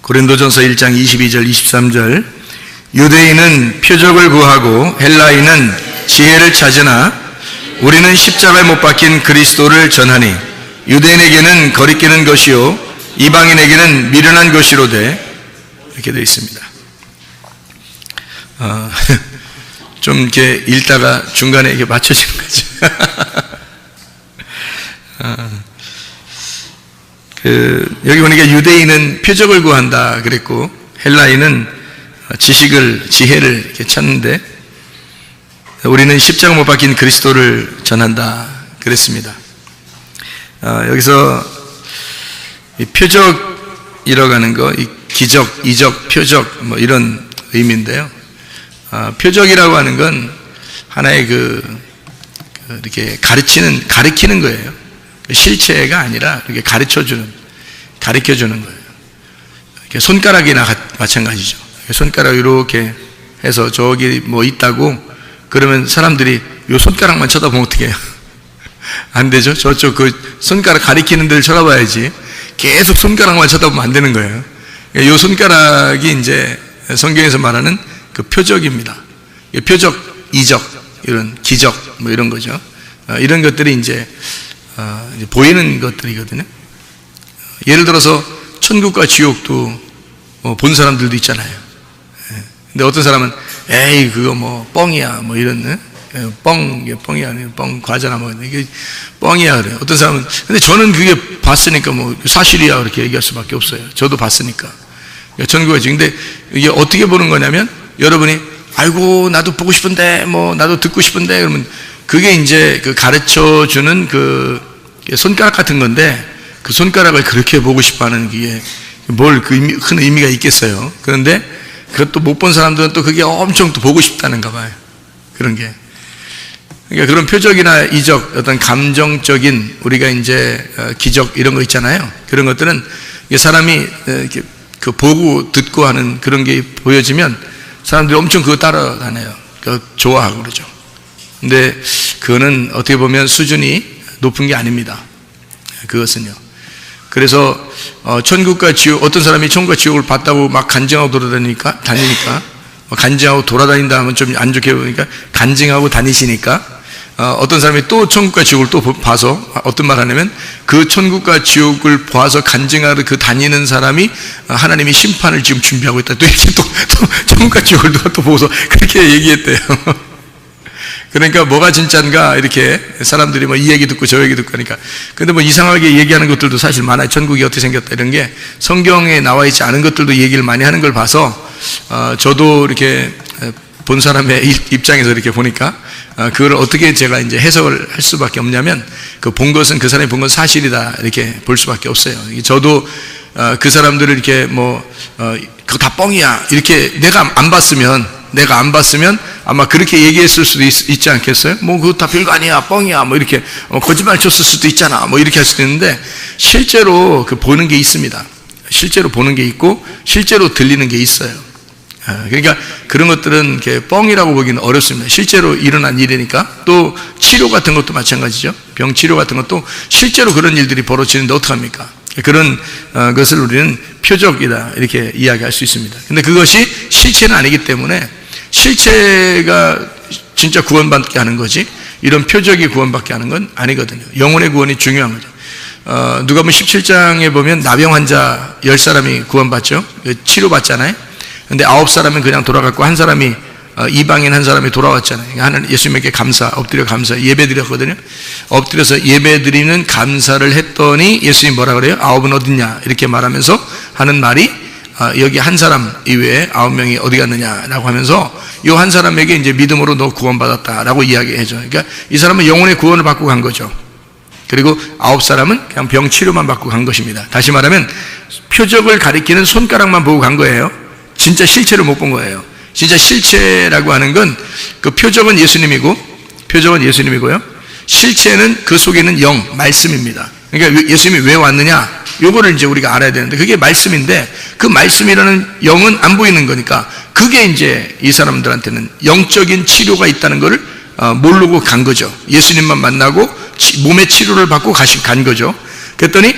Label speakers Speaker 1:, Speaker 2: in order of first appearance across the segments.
Speaker 1: 고린도전서 1장 22절 23절 유대인은 표적을 구하고 헬라인은 지혜를 찾으나 우리는 십자가에 못 박힌 그리스도를 전하니 유대인에게는 거리끼는 것이요 이방인에게는 미련한 것이로되 이렇게 되어 있습니다. 좀 이렇게 읽다가 중간에 이게 맞춰지는 거죠. 여기 보니까 유대인은 표적을 구한다 그랬고 헬라인은 지혜를 이렇게 찾는데 우리는 십자가 못 박힌 그리스도를 전한다 그랬습니다. 여기서 이 표적이라고 하는 거, 이 기적, 이적, 표적 뭐 이런 의미인데요. 표적이라고 하는 건 하나의 이렇게 가리키는 거예요. 실체가 아니라 이렇게 가르쳐주는 거예요. 이렇게 손가락이나 마찬가지죠. 손가락 이렇게 해서 저기 뭐 있다고 그러면 사람들이 요 손가락만 쳐다보면 어떻게 해요? 안 되죠? 저쪽 그 손가락 가리키는 데를 쳐다봐야지. 계속 손가락만 쳐다보면 안 되는 거예요. 요 손가락이 이제 성경에서 말하는 그 표적입니다. 표적, 이적, 이런 기적 뭐 이런 거죠. 이런 것들이 이제 보이는 것들이거든요. 예를 들어서 천국과 지옥도 본 사람들도 있잖아요. 근데 어떤 사람은 에이 그거 뭐 뻥이야 뭐 이런 뻥이 아니에요. 뻥 과자나 뭐 이게 뻥이야 그래요. 어떤 사람은 근데 저는 그게 봤으니까 뭐 사실이야 그렇게 얘기할 수밖에 없어요. 저도 봤으니까. 천국과 지옥. 근데 이게 어떻게 보는 거냐면 여러분이 아이고 나도 보고 싶은데 뭐 나도 듣고 싶은데 그러면 그게 이제 그 가르쳐 주는 그 손가락 같은 건데 그 손가락을 그렇게 보고 싶어 하는 게 뭘 큰 의미가 있겠어요. 그런데 그것도 못 본 사람들은 또 그게 엄청 또 보고 싶다는가 봐요. 그런 게. 그러니까 그런 표적이나 이적, 어떤 감정적인 우리가 이제 기적 이런 거 있잖아요. 그런 것들은 사람이 이렇게 그 보고 듣고 하는 그런 게 보여지면 사람들이 엄청 그거 따라다녀요. 그거 좋아하고 그러죠. 근데 그거는 어떻게 보면 수준이 높은 게 아닙니다. 그것은요. 그래서 천국과 지옥, 어떤 사람이 천국과 지옥을 봤다고 막 간증하고 다니니까 간증하고 돌아다닌다 하면 좀 안 좋게 보니까 간증하고 다니시니까 어떤 사람이 또 천국과 지옥을 또 봐서 어떤 말 하냐면 그 천국과 지옥을 봐서 간증하러 그 다니는 사람이 하나님이 심판을 지금 준비하고 있다. 또 이렇게 또 천국과 지옥을 누가 또 보고서 그렇게 얘기했대요. 그러니까 뭐가 진짜인가 이렇게 사람들이 뭐 이 얘기 듣고 저 얘기 듣고 하니까 근데 뭐 이상하게 얘기하는 것들도 사실 많아요. 천국이 어떻게 생겼다 이런 게 성경에 나와 있지 않은 것들도 얘기를 많이 하는 걸 봐서 저도 이렇게 본 사람의 입장에서 이렇게 보니까 그걸 어떻게 제가 이제 해석을 할 수밖에 없냐면 그 본 것은 그 사람이 본 건 사실이다 이렇게 볼 수밖에 없어요. 저도 그 사람들을 이렇게 뭐 그거 다 뻥이야 이렇게 내가 안 봤으면 아마 그렇게 얘기했을 수도 있지 않겠어요? 뭐 그거 다 별거 아니야 뻥이야 뭐 이렇게 거짓말 쳤을 수도 있잖아 뭐 이렇게 할 수도 있는데 실제로 그 보는 게 있습니다. 실제로 보는 게 있고 실제로 들리는 게 있어요. 그러니까 그런 것들은 이렇게 뻥이라고 보기는 어렵습니다. 실제로 일어난 일이니까. 또 치료 같은 것도 마찬가지죠. 병 치료 같은 것도 실제로 그런 일들이 벌어지는데 어떡합니까? 그런 것을 우리는 표적이다 이렇게 이야기할 수 있습니다. 근데 그것이 실체는 아니기 때문에 실체가 진짜 구원받게 하는 거지 이런 표적이 구원받게 하는 건 아니거든요. 영혼의 구원이 중요한 거죠. 누가복음 17장에 보면 나병 환자 10사람이 구원받죠. 치료받잖아요. 근데 9사람은 그냥 돌아갔고 한 사람이 이방인 한 사람이 돌아왔잖아요. 하나님 예수님에게 엎드려 감사 예배 드렸거든요. 엎드려서 예배 드리는 감사를 했더니 예수님 뭐라 그래요? 9은 어딨냐 이렇게 말하면서 하는 말이 여기 한 사람 이외에 9명이 어디 갔느냐라고 하면서 이 한 사람에게 이제 믿음으로 너 구원받았다라고 이야기해줘요. 그러니까 이 사람은 영혼의 구원을 받고 간 거죠. 그리고 9사람은 그냥 병 치료만 받고 간 것입니다. 다시 말하면 표적을 가리키는 손가락만 보고 간 거예요. 진짜 실체를 못 본 거예요. 진짜 실체라고 하는 건 그 표적은 예수님이고요. 실체는 그 속에 있는 영, 말씀입니다. 그러니까 예수님이 왜 왔느냐? 요거를 이제 우리가 알아야 되는데 그게 말씀인데 그 말씀이라는 영은 안 보이는 거니까 그게 이제 이 사람들한테는 영적인 치료가 있다는 것을 모르고 간 거죠. 예수님만 만나고 몸의 치료를 받고 간 거죠. 그랬더니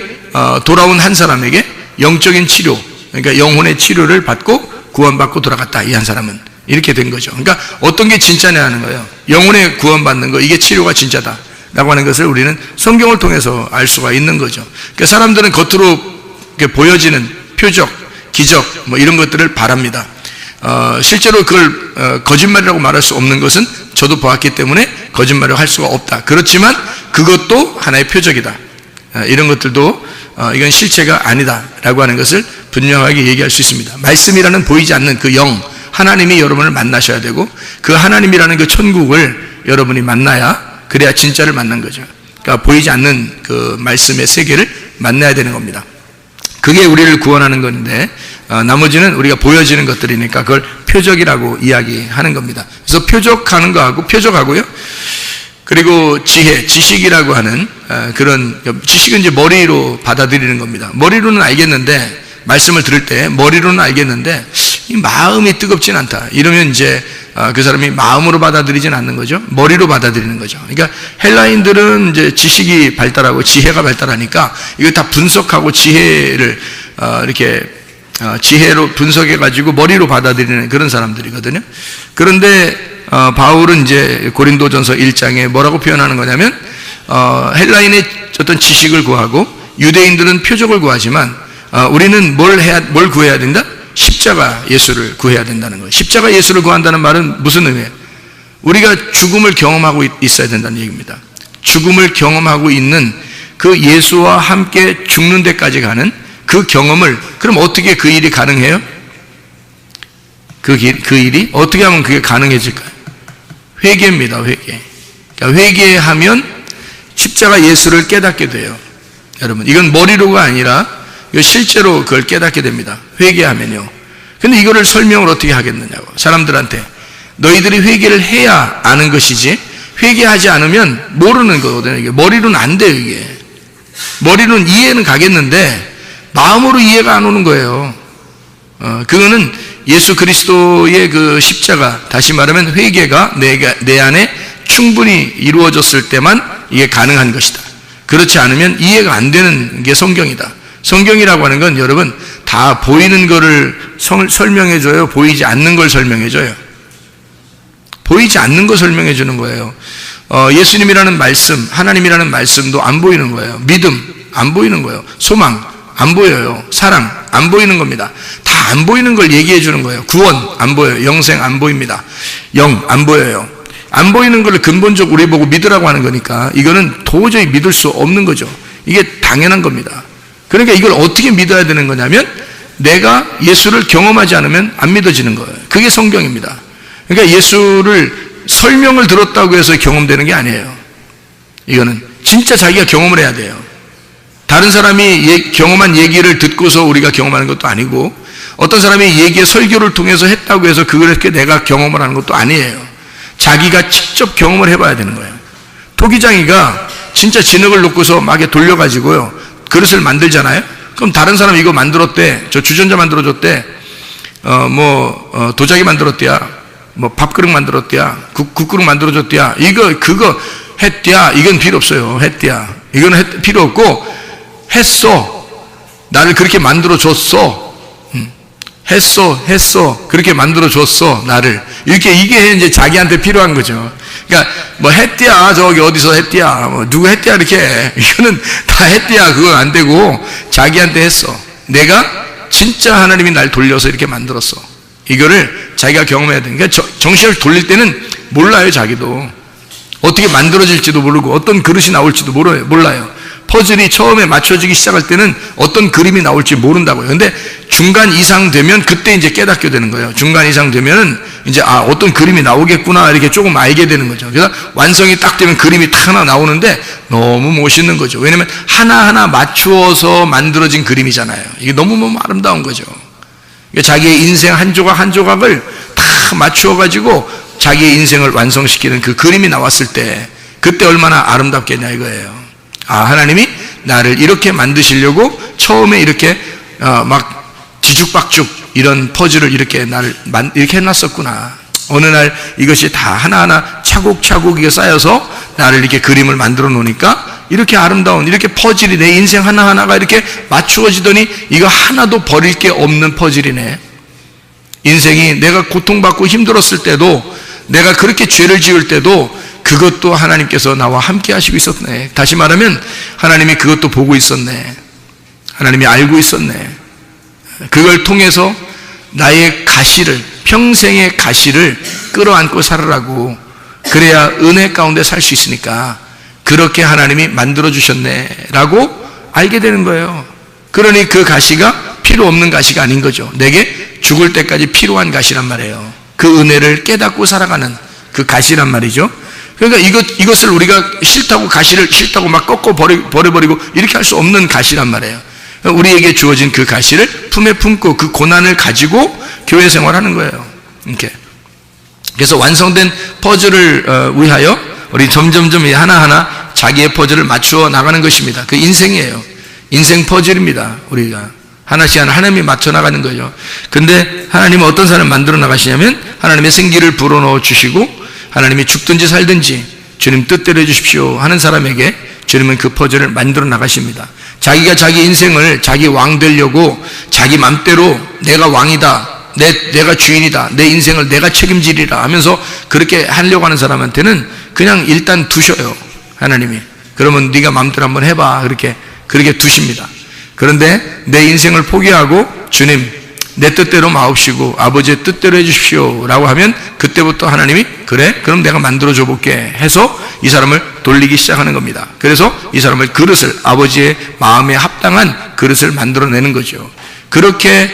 Speaker 1: 돌아온 한 사람에게 영적인 치료, 그러니까 영혼의 치료를 받고 구원받고 돌아갔다. 이 한 사람은 이렇게 된 거죠. 그러니까 어떤 게 진짜냐 하는 거예요. 영혼의 구원받는 거, 이게 치료가 진짜다 라고 하는 것을 우리는 성경을 통해서 알 수가 있는 거죠. 그러니까 사람들은 겉으로 보여지는 표적, 기적 뭐 이런 것들을 바랍니다. 실제로 그걸 거짓말이라고 말할 수 없는 것은 저도 보았기 때문에 거짓말을 할 수가 없다. 그렇지만 그것도 하나의 표적이다. 이런 것들도 이건 실체가 아니다 라고 하는 것을 분명하게 얘기할 수 있습니다. 말씀이라는 보이지 않는 그 영, 하나님이 여러분을 만나셔야 되고 그 하나님이라는 그 천국을 여러분이 만나야, 그래야 진짜를 만난 거죠. 그러니까 보이지 않는 그 말씀의 세계를 만나야 되는 겁니다. 그게 우리를 구원하는 건데 나머지는 우리가 보여지는 것들이니까 그걸 표적이라고 이야기하는 겁니다. 그래서 표적하는 거하고, 표적하고요, 그리고 지식이라고 하는 그런, 지식은 이제 머리로 받아들이는 겁니다. 머리로는 알겠는데, 말씀을 들을 때 머리로는 알겠는데 이 마음이 뜨겁진 않다. 이러면 이제 그 사람이 마음으로 받아들이진 않는 거죠. 머리로 받아들이는 거죠. 그러니까 헬라인들은 이제 지식이 발달하고 지혜가 발달하니까 이거 다 분석하고 지혜를 이렇게 지혜로 분석해 가지고 머리로 받아들이는 그런 사람들이거든요. 그런데 바울은 이제 고린도전서 1장에 뭐라고 표현하는 거냐면 헬라인의 어떤 지식을 구하고 유대인들은 표적을 구하지만 우리는 뭘 구해야 된다? 십자가 예수를 구해야 된다는 거예요. 십자가 예수를 구한다는 말은 무슨 의미예요? 우리가 죽음을 경험하고 있어야 된다는 얘기입니다. 죽음을 경험하고 있는 그 예수와 함께 죽는 데까지 가는 그 경험을, 그럼 어떻게 그 일이 가능해요? 그 일이 어떻게 하면 그게 가능해질까요? 회개입니다. 회개. 그러니까 회개하면 십자가 예수를 깨닫게 돼요. 여러분, 이건 머리로가 아니라 실제로 그걸 깨닫게 됩니다. 회개하면요. 근데 이거를 설명을 어떻게 하겠느냐고. 사람들한테 너희들이 회개를 해야 아는 것이지 회개하지 않으면 모르는 거거든요. 이게 머리로는 안 돼요. 이게 머리로는 이해는 가겠는데 마음으로 이해가 안 오는 거예요. 그거는 예수 그리스도의 그 십자가, 다시 말하면 회개가 내 안에 충분히 이루어졌을 때만 이게 가능한 것이다. 그렇지 않으면 이해가 안 되는 게 성경이다. 성경이라고 하는 건 여러분 다 보이는 거를 설명해줘요? 보이지 않는 걸 설명해줘요? 보이지 않는 거 설명해주는 거예요. 예수님이라는 말씀, 하나님이라는 말씀도 안 보이는 거예요. 믿음 안 보이는 거예요. 소망 안 보여요. 사랑 안 보이는 겁니다. 다 안 보이는 걸 얘기해 주는 거예요. 구원 안 보여요. 영생 안 보입니다. 영 안 보여요. 안 보이는 걸 근본적으로 우리 보고 믿으라고 하는 거니까 이거는 도저히 믿을 수 없는 거죠. 이게 당연한 겁니다. 그러니까 이걸 어떻게 믿어야 되는 거냐면 내가 예수를 경험하지 않으면 안 믿어지는 거예요. 그게 성경입니다. 그러니까 예수를 설명을 들었다고 해서 경험되는 게 아니에요. 이거는 진짜 자기가 경험을 해야 돼요. 다른 사람이 경험한 얘기를 듣고서 우리가 경험하는 것도 아니고 어떤 사람이 얘기의 설교를 통해서 했다고 해서 그렇게 내가 경험을 하는 것도 아니에요. 자기가 직접 경험을 해봐야 되는 거예요. 토기장이가 진짜 진흙을 놓고서 막 돌려가지고요 그릇을 만들잖아요. 그럼 다른 사람 이거 만들었대, 저 주전자 만들어줬대, 도자기 만들었대야, 밥그릇 만들었대야, 국그릇 만들어줬대야, 그거 했대야. 이건 필요 없어요. 했대야. 이거는 필요 없고 했어. 나를 그렇게 만들어줬어. 했어. 그렇게 만들어줬어. 나를. 이게 이제 자기한테 필요한 거죠. 그러니까, 했대야. 저기 어디서 했대야. 누구 했대야. 이렇게. 이거는 다 했대야. 그건 안 되고, 자기한테 했어. 내가 진짜 하나님이 날 돌려서 이렇게 만들었어. 이거를 자기가 경험해야 돼. 그러니까 정신을 돌릴 때는 몰라요, 자기도. 어떻게 만들어질지도 모르고, 어떤 그릇이 나올지도 몰라요. 퍼즐이 처음에 맞춰지기 시작할 때는 어떤 그림이 나올지 모른다고요. 근데 중간 이상 되면 그때 이제 깨닫게 되는 거예요. 중간 이상 되면은 이제 어떤 그림이 나오겠구나 이렇게 조금 알게 되는 거죠. 그래서 완성이 딱 되면 그림이 딱 하나 나오는데 너무 멋있는 거죠. 왜냐면 하나하나 맞추어서 만들어진 그림이잖아요. 이게 너무너무 아름다운 거죠. 그러니까 자기의 인생 한 조각 한 조각을 다 맞추어 가지고 자기의 인생을 완성시키는 그 그림이 나왔을 때 그때 얼마나 아름답겠냐 이거예요. 하나님이 나를 이렇게 만드시려고 처음에 이렇게 막 뒤죽박죽 이런 퍼즐을 이렇게 이렇게 해놨었구나. 어느 날 이것이 다 하나하나 차곡차곡 이게 쌓여서 나를 이렇게 그림을 만들어 놓으니까 이렇게 아름다운 이렇게 퍼즐이 내 인생 하나하나가 이렇게 맞추어지더니 이거 하나도 버릴 게 없는 퍼즐이네. 인생이 내가 고통받고 힘들었을 때도, 내가 그렇게 죄를 지을 때도 그것도 하나님께서 나와 함께 하시고 있었네. 다시 말하면 하나님이 그것도 보고 있었네. 하나님이 알고 있었네. 그걸 통해서 나의 가시를, 평생의 가시를 끌어안고 살으라고, 그래야 은혜 가운데 살 수 있으니까 그렇게 하나님이 만들어주셨네 라고 알게 되는 거예요. 그러니 그 가시가 필요 없는 가시가 아닌 거죠. 내게 죽을 때까지 필요한 가시란 말이에요. 그 은혜를 깨닫고 살아가는 그 가시란 말이죠. 그러니까 이것을 우리가 싫다고, 가시를 싫다고 막 꺾어 버려버리고 이렇게 할 수 없는 가시란 말이에요. 우리에게 주어진 그 가시를 품에 품고 그 고난을 가지고 교회 생활하는 거예요. 이렇게. 그래서 완성된 퍼즐을 위하여 우리 점점점 하나하나 자기의 퍼즐을 맞추어 나가는 것입니다. 그 인생이에요. 인생 퍼즐입니다. 우리가 하나씩 하나님이 맞춰 나가는 거죠. 근데 하나님은 어떤 사람을 만들어 나가시냐면 하나님의 생기를 불어넣어 주시고, 하나님이 죽든지 살든지 주님 뜻대로 해주십시오 하는 사람에게 주님은 그 퍼즐을 만들어 나가십니다. 자기가 자기 인생을 자기 왕 되려고 자기 맘대로 내가 왕이다, 내가 주인이다, 내 인생을 내가 책임지리라 하면서 그렇게 하려고 하는 사람한테는 그냥 일단 두셔요. 하나님이. 그러면 네가 맘대로 한번 해봐. 그렇게 두십니다. 그런데 내 인생을 포기하고 주님 내 뜻대로 마옵시고 아버지의 뜻대로 해주십시오 라고 하면 그때부터 하나님이 그래? 그럼 내가 만들어줘 볼게 해서 이 사람을 돌리기 시작하는 겁니다. 그래서 이 사람을 그릇을, 아버지의 마음에 합당한 그릇을 만들어내는 거죠. 그렇게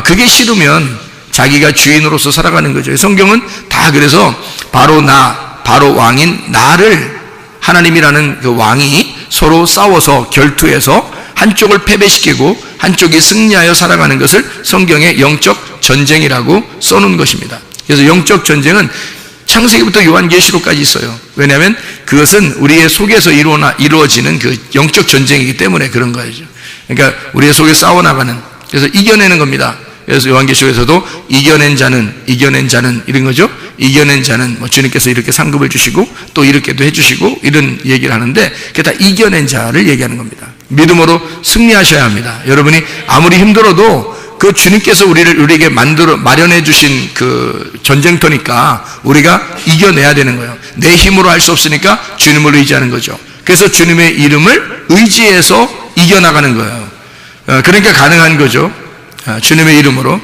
Speaker 1: 그게 싫으면 자기가 주인으로서 살아가는 거죠. 성경은 다 그래서 바로 왕인 나를, 하나님이라는 그 왕이 서로 싸워서 결투해서 한쪽을 패배시키고 한쪽이 승리하여 살아가는 것을 성경의 영적 전쟁이라고 써놓은 것입니다. 그래서 영적 전쟁은 창세기부터 요한계시록까지 있어요. 왜냐하면 그것은 우리의 속에서 이루어지는 그 영적 전쟁이기 때문에 그런 거죠. 그러니까 우리의 속에 싸워나가는, 그래서 이겨내는 겁니다. 그래서 요한계시록에서도 이겨낸 자는 이런 거죠. 이겨낸 자는 주님께서 이렇게 상급을 주시고 또 이렇게도 해주시고 이런 얘기를 하는데 그게 다 이겨낸 자를 얘기하는 겁니다. 믿음으로 승리하셔야 합니다. 여러분이 아무리 힘들어도 그 주님께서 우리에게 마련해 주신 그 전쟁터니까 우리가 이겨내야 되는 거예요. 내 힘으로 할 수 없으니까 주님을 의지하는 거죠. 그래서 주님의 이름을 의지해서 이겨나가는 거예요. 그러니까 가능한 거죠. 주님의 이름으로.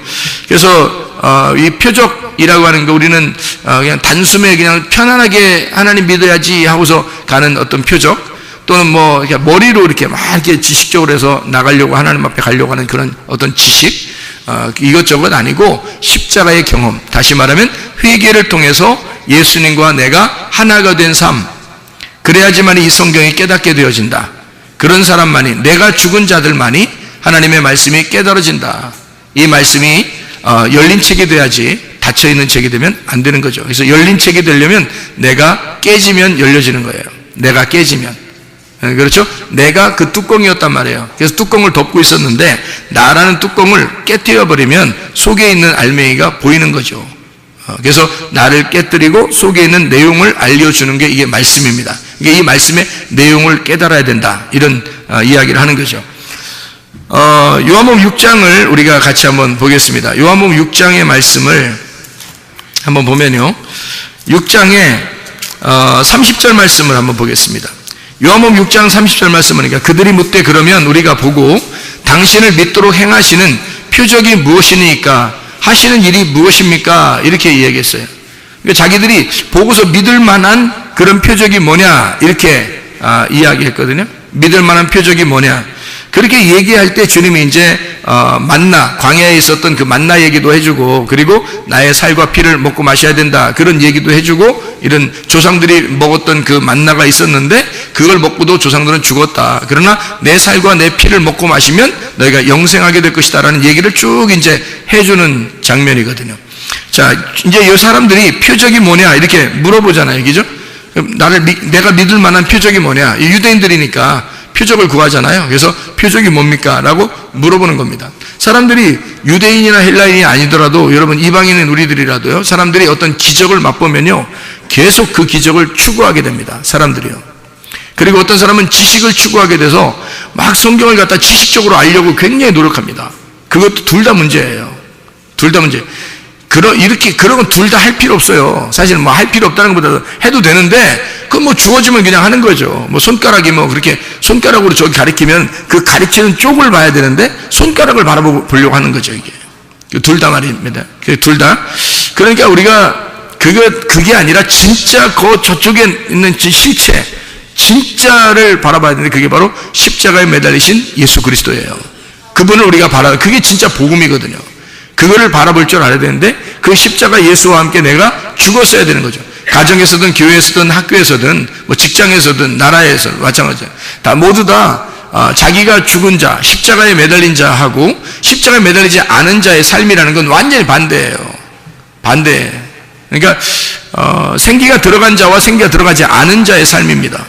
Speaker 1: 그래서 이 표적이라고 하는 거 우리는 그냥 단숨에 그냥 편안하게 하나님 믿어야지 하고서 가는 어떤 표적, 또는 뭐 머리로 이렇게 막 이렇게 지식적으로 해서 나가려고 하나님 앞에 가려고 하는 그런 어떤 지식, 이것저것 아니고 십자가의 경험, 다시 말하면 회개를 통해서 예수님과 내가 하나가 된 삶, 그래야지만 이 성경이 깨닫게 되어진다. 그런 사람만이, 내가 죽은 자들만이 하나님의 말씀이 깨달아진다. 이 말씀이 열린 책이 돼야지 닫혀있는 책이 되면 안 되는 거죠. 그래서 열린 책이 되려면 내가 깨지면 열려지는 거예요. 내가 깨지면. 그렇죠? 내가 그 뚜껑이었단 말이에요. 그래서 뚜껑을 덮고 있었는데 나라는 뚜껑을 깨뜨려버리면 속에 있는 알맹이가 보이는 거죠. 그래서 나를 깨뜨리고 속에 있는 내용을 알려주는 게 이게 말씀입니다. 이게 이 말씀의 내용을 깨달아야 된다. 이런 이야기를 하는 거죠. 요한복음 6장을 우리가 같이 한번 보겠습니다. 요한복음 6장의 말씀을 한번 보면요. 6장의 30절 말씀을 한번 보겠습니다. 요한복음 6장 30절 말씀은 그들이 묻되 그러면 우리가 보고 당신을 믿도록 행하시는 표적이 무엇이니까 하시는 일이 무엇입니까? 이렇게 이야기했어요. 그러니까 자기들이 보고서 믿을 만한 그런 표적이 뭐냐 이렇게 이야기했거든요. 믿을 만한 표적이 뭐냐. 그렇게 얘기할 때 주님이 이제 만나, 광야에 있었던 그 만나 얘기도 해주고, 그리고 나의 살과 피를 먹고 마셔야 된다 그런 얘기도 해주고, 이런 조상들이 먹었던 그 만나가 있었는데 그걸 먹고도 조상들은 죽었다. 그러나 내 살과 내 피를 먹고 마시면 너희가 영생하게 될 것이다 라는 얘기를 쭉 이제 해주는 장면이거든요. 자, 이제 이 사람들이 표적이 뭐냐 이렇게 물어보잖아요. 그죠? 내가 믿을 만한 표적이 뭐냐. 유대인들이니까 표적을 구하잖아요. 그래서 표적이 뭡니까? 라고 물어보는 겁니다. 사람들이 유대인이나 헬라인이 아니더라도, 여러분 이방인인 우리들이라도요, 사람들이 어떤 기적을 맛보면요 계속 그 기적을 추구하게 됩니다. 사람들이요. 그리고 어떤 사람은 지식을 추구하게 돼서 막 성경을 갖다 지식적으로 알려고 굉장히 노력합니다. 그것도 둘 다 문제예요. 둘 다 문제. 그런 건 둘 다 할 필요 없어요. 사실 뭐 할 필요 없다는 것보다 해도 되는데, 그건 뭐 주어지면 그냥 하는 거죠. 뭐 손가락이 뭐 그렇게 손가락으로 저기 가리키면 그 가리키는 쪽을 봐야 되는데 손가락을 바라보려고 하는 거죠, 이게. 둘 다 말입니다. 둘 다. 그러니까 우리가 그게 아니라 진짜 저쪽에 있는 실체, 진짜를 바라봐야 되는데 그게 바로 십자가에 매달리신 예수 그리스도예요. 그분을 우리가 그게 진짜 복음이거든요. 그거를 바라볼 줄 알아야 되는데 그 십자가 예수와 함께 내가 죽었어야 되는 거죠. 가정에서든 교회에서든 학교에서든 뭐 직장에서든 나라에서 마찬가지예요. 다 모두 다 자기가 죽은 자, 십자가에 매달린 자하고 십자가에 매달리지 않은 자의 삶이라는 건 완전히 반대예요. 반대. 그러니까 생기가 들어간 자와 생기가 들어가지 않은 자의 삶입니다.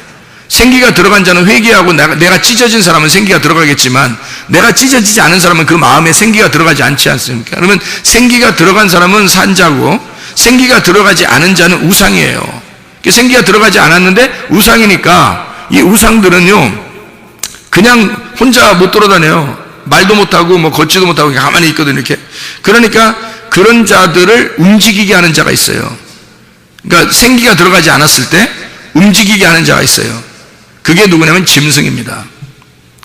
Speaker 1: 생기가 들어간 자는 회개하고 내가 찢어진 사람은 생기가 들어가겠지만 내가 찢어지지 않은 사람은 그 마음에 생기가 들어가지 않지 않습니까? 그러면 생기가 들어간 사람은 산자고 생기가 들어가지 않은 자는 우상이에요. 생기가 들어가지 않았는데 우상이니까 이 우상들은요 그냥 혼자 못 돌아다녀요. 말도 못하고 뭐 걷지도 못하고 가만히 있거든요, 이렇게. 그러니까 그런 자들을 움직이게 하는 자가 있어요. 그러니까 생기가 들어가지 않았을 때 움직이게 하는 자가 있어요. 그게 누구냐면 짐승입니다.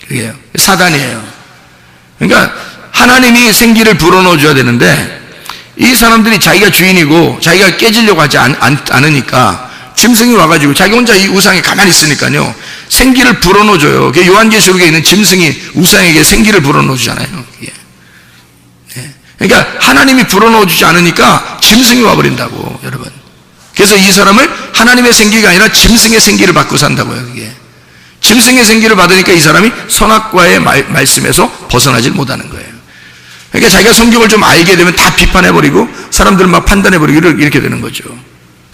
Speaker 1: 그게요. 사단이에요. 그러니까 하나님이 생기를 불어넣어 줘야 되는데 이 사람들이 자기가 주인이고 자기가 깨지려고 하지 않으니까 짐승이 와가지고 자기 혼자 이 우상에 가만히 있으니까요 생기를 불어넣어 줘요. 요한계시록에 있는 짐승이 우상에게 생기를 불어넣어 주잖아요. 그러니까 하나님이 불어넣어 주지 않으니까 짐승이 와버린다고, 여러분. 그래서 이 사람을 하나님의 생기가 아니라 짐승의 생기를 받고 산다고요. 그게 짐승의 생기를 받으니까 이 사람이 선악과의 말씀에서 벗어나질 못하는 거예요. 그러니까 자기가 성경을 좀 알게 되면 다 비판해버리고 사람들을 막 판단해버리고 이렇게 되는 거죠.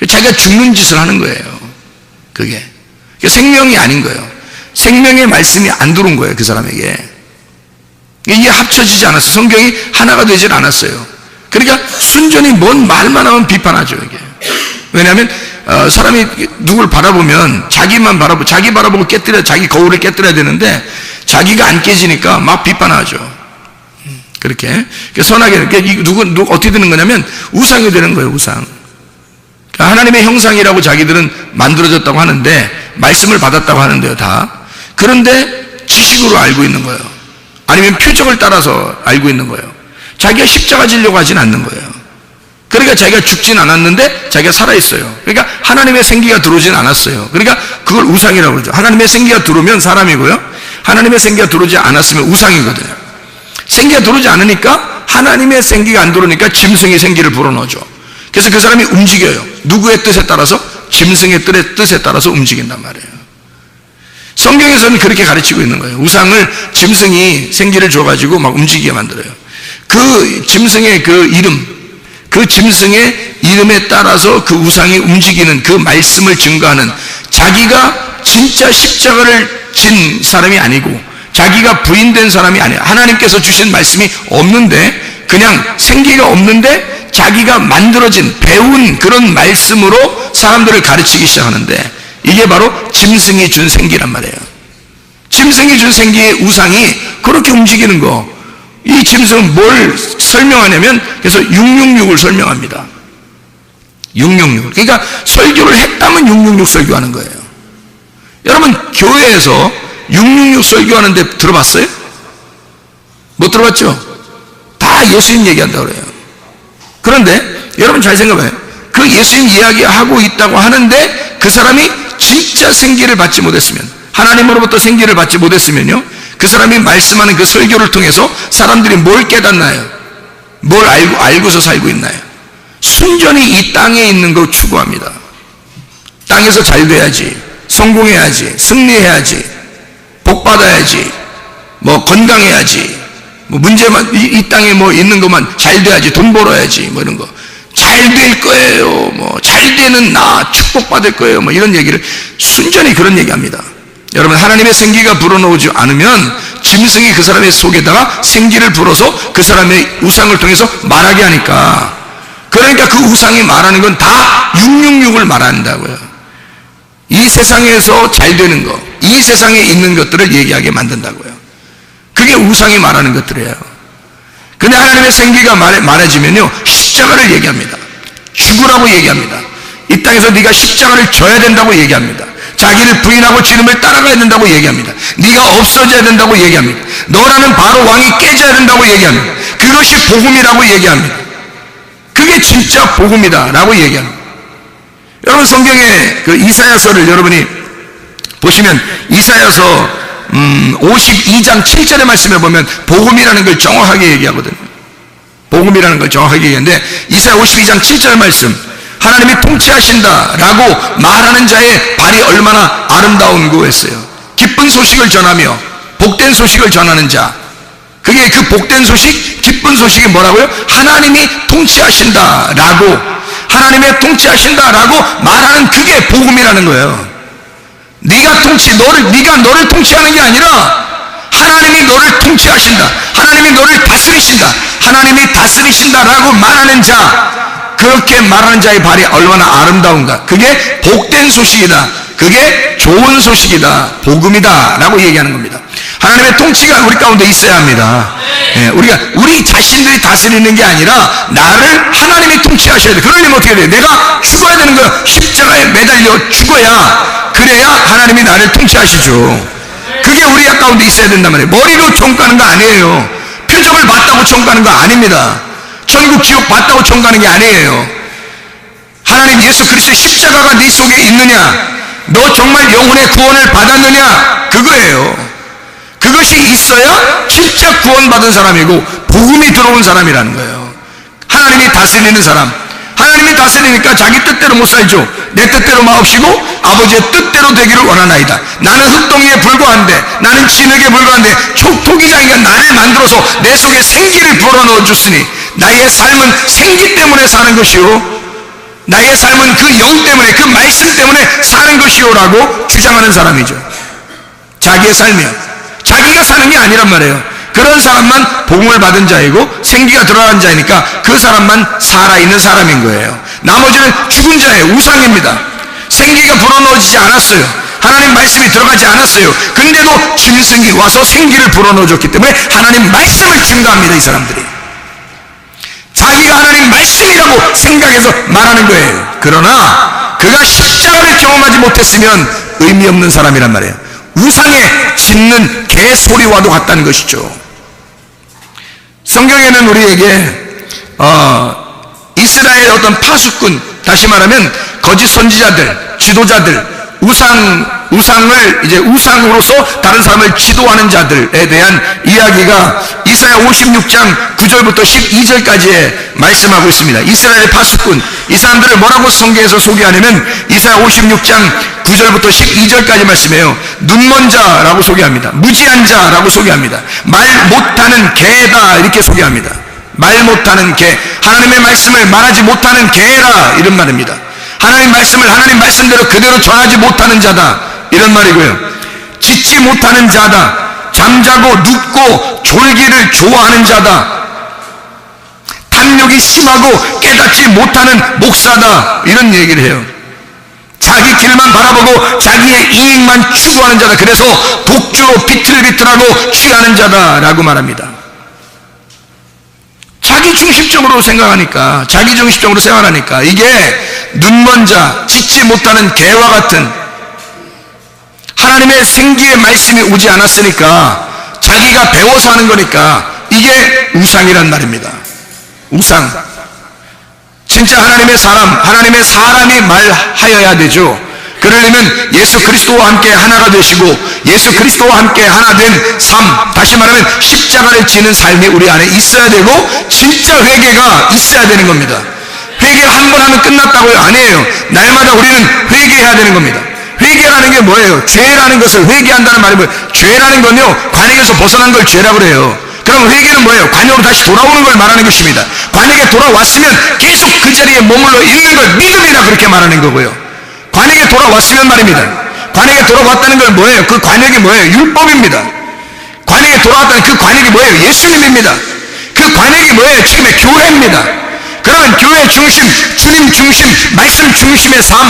Speaker 1: 자기가 죽는 짓을 하는 거예요. 그게 생명이 아닌 거예요. 생명의 말씀이 안 들어온 거예요, 그 사람에게. 이게 합쳐지지 않았어요. 성경이 하나가 되질 않았어요. 그러니까 순전히 뭔 말만 하면 비판하죠, 이게. 왜냐하면 사람이 누굴 바라보면 자기 바라보고 자기 거울을 깨뜨려야 되는데 자기가 안 깨지니까 막 비판하죠. 그렇게 선하게 어떻게 되는 거냐면 우상이 되는 거예요, 우상. 하나님의 형상이라고 자기들은 만들어졌다고 하는데 말씀을 받았다고 하는데요, 다. 그런데 지식으로 알고 있는 거예요. 아니면 표적을 따라서 알고 있는 거예요. 자기가 십자가 지려고 하진 않는 거예요. 그러니까 자기가 죽진 않았는데 자기가 살아있어요. 그러니까 하나님의 생기가 들어오진 않았어요. 그러니까 그걸 우상이라고 그러죠. 하나님의 생기가 들어오면 사람이고요, 하나님의 생기가 들어오지 않았으면 우상이거든요. 생기가 들어오지 않으니까, 하나님의 생기가 안 들어오니까 짐승의 생기를 불어넣어줘. 그래서 그 사람이 움직여요. 누구의 뜻에 따라서? 짐승의 뜻에 따라서 움직인단 말이에요. 성경에서는 그렇게 가르치고 있는 거예요. 우상을 짐승이 생기를 줘가지고 막 움직이게 만들어요. 그 짐승의 그 짐승의 이름에 따라서 그 우상이 움직이는 그 말씀을 증거하는, 자기가 진짜 십자가를 진 사람이 아니고 자기가 부인된 사람이 아니에요. 하나님께서 주신 말씀이 없는데, 그냥 생기가 없는데 자기가 만들어진, 배운 그런 말씀으로 사람들을 가르치기 시작하는데, 이게 바로 짐승이 준 생기란 말이에요. 짐승이 준 생기의 우상이 그렇게 움직이는 거. 이 짐승은 뭘 설명하냐면, 그래서 666을 설명합니다. 666. 그러니까 설교를 했다면 666 설교하는 거예요. 여러분, 교회에서 666 설교하는데 들어봤어요? 못 들어봤죠? 다 예수님 얘기한다고 그래요. 그런데 여러분 잘 생각해봐요. 그 예수님 이야기하고 있다고 하는데 그 사람이 진짜 생기를 받지 못했으면, 하나님으로부터 생기를 받지 못했으면요, 그 사람이 말씀하는 그 설교를 통해서 사람들이 뭘 깨닫나요? 뭘 알고서 살고 있나요? 순전히 이 땅에 있는 걸 추구합니다. 땅에서 잘 돼야지, 성공해야지, 승리해야지, 복 받아야지, 뭐 건강해야지, 뭐 문제만, 이 땅에 뭐 있는 것만 잘 돼야지, 돈 벌어야지, 뭐 이런 거. 잘 될 거예요, 뭐 잘 되는 나 축복받을 거예요, 뭐 이런 얘기를 순전히 그런 얘기합니다. 여러분, 하나님의 생기가 불어넣지 않으면 짐승이 그 사람의 속에다가 생기를 불어서 그 사람의 우상을 통해서 말하게 하니까, 그러니까 그 우상이 말하는 건 다 666을 말한다고요. 이 세상에서 잘 되는 것, 이 세상에 있는 것들을 얘기하게 만든다고요. 그게 우상이 말하는 것들이에요. 근데 하나님의 생기가 말해지면요, 십자가를 얘기합니다. 죽으라고 얘기합니다. 이 땅에서 네가 십자가를 져야 된다고 얘기합니다. 자기를 부인하고 주님을 따라가야 된다고 얘기합니다. 네가 없어져야 된다고 얘기합니다. 너라는 바로 왕이 깨져야 된다고 얘기합니다. 그것이 복음이라고 얘기합니다. 그게 진짜 복음이다 라고 얘기합니다. 여러분, 성경의 그 이사야서를 여러분이 보시면 이사야서 52장 7절의 말씀에 보면 복음이라는 걸 정확하게 얘기하거든요. 복음이라는 걸 정확하게 얘기하는데 이사야 52장 7절 말씀, 하나님이 통치하신다 라고 말하는 자의 발이 얼마나 아름다운고 했어요. 기쁜 소식을 전하며 복된 소식을 전하는 자, 그게 그 복된 소식, 기쁜 소식이 뭐라고요? 하나님이 통치하신다 라고, 하나님의 통치하신다 라고 말하는 그게 복음이라는 거예요. 네가 너를 통치하는 게 아니라 하나님이 너를 통치하신다, 하나님이 너를 다스리신다, 하나님이 다스리신다 라고 말하는 자, 그렇게 말하는 자의 발이 얼마나 아름다운가. 그게 복된 소식이다, 그게 좋은 소식이다, 복음이다 라고 얘기하는 겁니다. 하나님의 통치가 우리 가운데 있어야 합니다. 우리 자신들이 다스리는 게 아니라 나를 하나님이 통치하셔야 돼. 그러려면 어떻게 돼? 내가 죽어야 되는 거야. 십자가에 매달려 죽어야, 그래야 하나님이 나를 통치하시죠. 그게 우리 가운데 있어야 된단 말이에요. 머리로 총가는 거 아니에요. 표적을 봤다고 총가는 거 아닙니다. 천국 지옥 봤다고 총가는 게 아니에요. 하나님 예수 그리스도의 십자가가 네 속에 있느냐, 너 정말 영혼의 구원을 받았느냐, 그거예요. 그것이 있어야 진짜 구원받은 사람이고 복음이 들어온 사람이라는 거예요. 하나님이 다스리는 사람, 하나님이 다스리니까 자기 뜻대로 못 살죠. 내 뜻대로 마옵시고 아버지의 뜻대로 되기를 원하나이다. 나는 흙덩이에 불과한데, 나는 진흙에 불과한데 토기장이가 나를 만들어서 내 속에 생기를 불어넣어 줬으니 나의 삶은 생기 때문에 사는 것이요, 나의 삶은 그 영 때문에, 그 말씀 때문에 사는 것이요라고 주장하는 사람이죠. 자기의 삶이요, 자기가 사는 게 아니란 말이에요. 그런 사람만 복음을 받은 자이고 생기가 들어간 자이니까 그 사람만 살아있는 사람인 거예요. 나머지는 죽은 자예요. 우상입니다. 생기가 불어넣어지지 않았어요. 하나님 말씀이 들어가지 않았어요. 근데도 짐승이 와서 생기를 불어넣어줬기 때문에 하나님 말씀을 증거합니다. 이 사람들이 자기가 하나님 말씀이라고 생각해서 말하는 거예요. 그러나 그가 십자가를 경험하지 못했으면 의미 없는 사람이란 말이에요. 우상에 짖는 개소리와도 같다는 것이죠. 성경에는 우리에게 이스라엘의 어떤 파수꾼, 다시 말하면 거짓 선지자들, 지도자들, 우상을 이제 우상으로서 다른 사람을 지도하는 자들에 대한 이야기가 이사야 56장 9절부터 12절까지에 말씀하고 있습니다. 이스라엘의 파수꾼, 이 사람들을 뭐라고 성경에서 소개하냐면 이사야 56장 9절부터 12절까지 말씀해요. 눈먼 자라고 소개합니다. 무지한 자라고 소개합니다. 말 못하는 개다 이렇게 소개합니다. 말 못하는 개, 하나님의 말씀을 말하지 못하는 개라 이런 말입니다. 하나님 말씀을 하나님 말씀대로 그대로 전하지 못하는 자다 이런 말이고요. 짖지 못하는 자다, 잠자고 눕고 졸기를 좋아하는 자다, 탐욕이 심하고 깨닫지 못하는 목사다 이런 얘기를 해요. 자기 길만 바라보고 자기의 이익만 추구하는 자다. 그래서 독주로 비틀비틀하고 취하는 자다라고 말합니다. 자기 중심적으로 생각하니까, 자기 중심적으로 생활하니까 이게 눈먼 자, 짖지 못하는 개와 같은, 하나님의 생기의 말씀이 오지 않았으니까 자기가 배워서 하는 거니까 이게 우상이란 말입니다. 우상. 진짜 하나님의 사람이 말하여야 되죠. 그러려면 예수 그리스도와 함께 하나가 되시고 예수 그리스도와 함께 하나 된 삶, 다시 말하면 십자가를 지는 삶이 우리 안에 있어야 되고 진짜 회개가 있어야 되는 겁니다. 회개를 한 번 하면 끝났다고요? 아니에요. 날마다 우리는 회개해야 되는 겁니다. 회개라는 게 뭐예요? 죄라는 것을 회개한다는 말이 뭐예요? 죄라는 건요, 관역에서 벗어난 걸 죄라고 그래요. 그럼 회개는 뭐예요? 관역으로 다시 돌아오는 걸 말하는 것입니다. 관역에 돌아왔으면 계속 그 자리에 머물러 있는 걸 믿음이라 그렇게 말하는 거고요. 관역에 돌아왔으면 말입니다. 관역에 돌아왔다는 건 뭐예요? 그 관역이 뭐예요? 율법입니다. 관역에 돌아왔다는 그 관역이 뭐예요? 예수님입니다. 그 관역이 뭐예요? 지금의 교회입니다. 그러면 교회 중심, 주님 중심, 말씀 중심의 삶,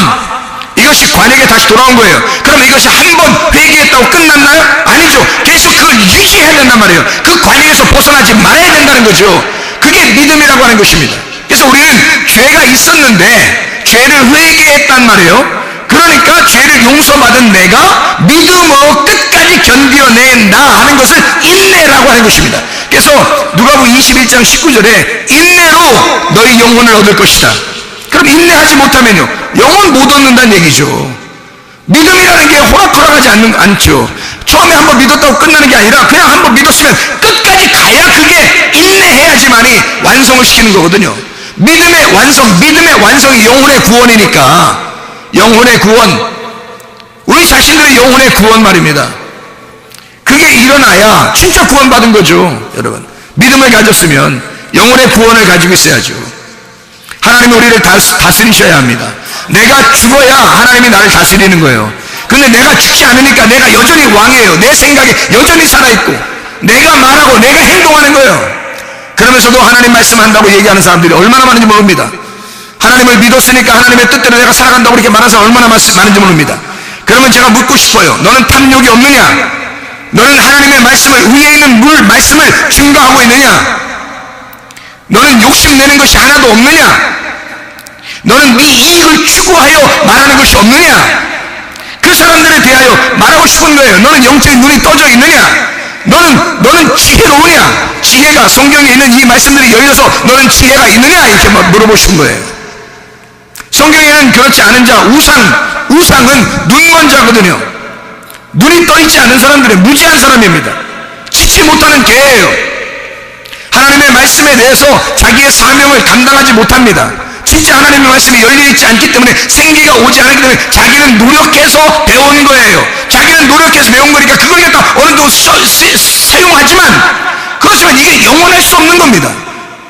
Speaker 1: 이것이 관에게 다시 돌아온 거예요. 그럼 이것이 한 번 회개했다고 끝났나요? 아니죠. 계속 그걸 유지해야 된단 말이에요. 그 관역에서 벗어나지 말아야 된다는 거죠. 그게 믿음이라고 하는 것입니다. 그래서 우리는 죄가 있었는데 죄를 회개했단 말이에요. 그러니까 죄를 용서받은 내가 믿음으로 끝까지 견뎌낸다 하는 것을 인내라고 하는 것입니다. 그래서 누가복음 21장 19절에 인내로 너희 영혼을 얻을 것이다. 그럼 인내하지 못하면요, 영혼 못 얻는다는 얘기죠. 믿음이라는 게 호락호락하지 않죠. 처음에 한번 믿었다고 끝나는 게 아니라 그냥 한번 믿었으면 끝까지 가야 그게 인내해야지만이 완성을 시키는 거거든요. 믿음의 완성이 영혼의 구원이니까. 영혼의 구원, 우리 자신들의 영혼의 구원 말입니다. 그게 일어나야 진짜 구원받은 거죠. 여러분, 믿음을 가졌으면 영혼의 구원을 가지고 있어야죠. 하나님이 우리를 다스리셔야 합니다. 내가 죽어야 하나님이 나를 다스리는 거예요. 근데 내가 죽지 않으니까 내가 여전히 왕이에요. 내 생각에 여전히 살아있고 내가 말하고 내가 행동하는 거예요. 그러면서도 하나님 말씀한다고 얘기하는 사람들이 얼마나 많은지 모릅니다. 하나님을 믿었으니까 하나님의 뜻대로 내가 살아간다고 이렇게 말하는 사람 얼마나 많은지 모릅니다. 그러면 제가 묻고 싶어요. 너는 탐욕이 없느냐? 너는 하나님의 말씀을, 위에 있는 말씀을 증거하고 있느냐? 너는 욕심내는 것이 하나도 없느냐? 너는 네 이익을 추구하여 말하는 것이 없느냐? 그 사람들에 대하여 말하고 싶은 거예요. 너는 영적인 눈이 떠져 있느냐? 너는 지혜로우냐? 지혜가 성경에 있는 이 말씀들이 열려서 너는 지혜가 있느냐? 이렇게 물어보신 거예요. 성경에는 그렇지 않은 자, 우상은 눈먼 자거든요. 눈이 떠있지 않은 사람들은 무지한 사람입니다. 지치 못하는 개예요. 하나님의 말씀에 대해서 자기의 사명을 감당하지 못합니다. 진짜 하나님의 말씀이 열려있지 않기 때문에 생기가 오지 않기 때문에 자기는 노력해서 배운 거예요. 자기는 노력해서 배운 거니까 그걸 갖다 어느 정도 사용하지만, 그렇지만 이게 영원할 수 없는 겁니다.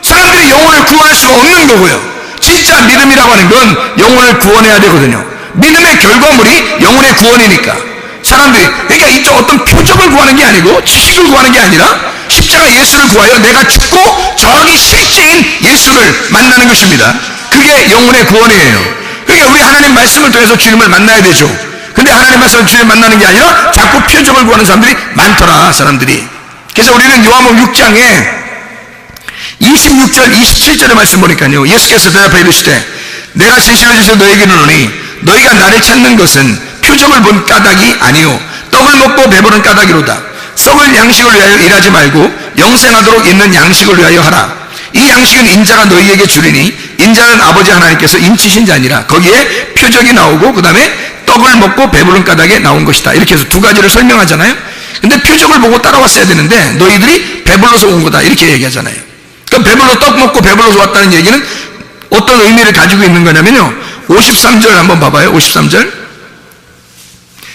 Speaker 1: 사람들이 영혼을 구원할 수가 없는 거고요. 진짜 믿음이라고 하는 건 영혼을 구원해야 되거든요. 믿음의 결과물이 영혼의 구원이니까 사람들이, 그러니까 이쪽 어떤 표적을 구하는 게 아니고 지식을 구하는 게 아니라 십자가 예수를 구하여 내가 죽고 저기 실제인 예수를 만나는 것입니다. 그게 영혼의 구원이에요. 그러니까 우리 하나님 말씀을 통해서 주님을 만나야 되죠. 근데 하나님 말씀을 주님 만나는 게 아니라 자꾸 표적을 구하는 사람들이 많더라, 사람들이. 그래서 우리는 요한복음 6장에 26절 27절의 말씀 보니까요, 예수께서 대답하여 이르시되 내가 진실로 진실로 너희에게 이르노니 너희가 나를 찾는 것은 표적을 본 까닭이 아니요 떡을 먹고 배부른 까닭이로다. 썩을 양식을 위하여 일하지 말고 영생하도록 있는 양식을 위하여 하라. 이 양식은 인자가 너희에게 주리니 인자는 아버지 하나님께서 인치신 자니라. 거기에 표적이 나오고 그 다음에 떡을 먹고 배부른 까닭에 나온 것이다. 이렇게 해서 두 가지를 설명하잖아요. 근데 표적을 보고 따라왔어야 되는데 너희들이 배불러서 온 거다, 이렇게 얘기하잖아요. 그럼 배불러 떡 먹고 배불러서 왔다는 얘기는 어떤 의미를 가지고 있는 거냐면요, 53절 한번 봐봐요. 53절.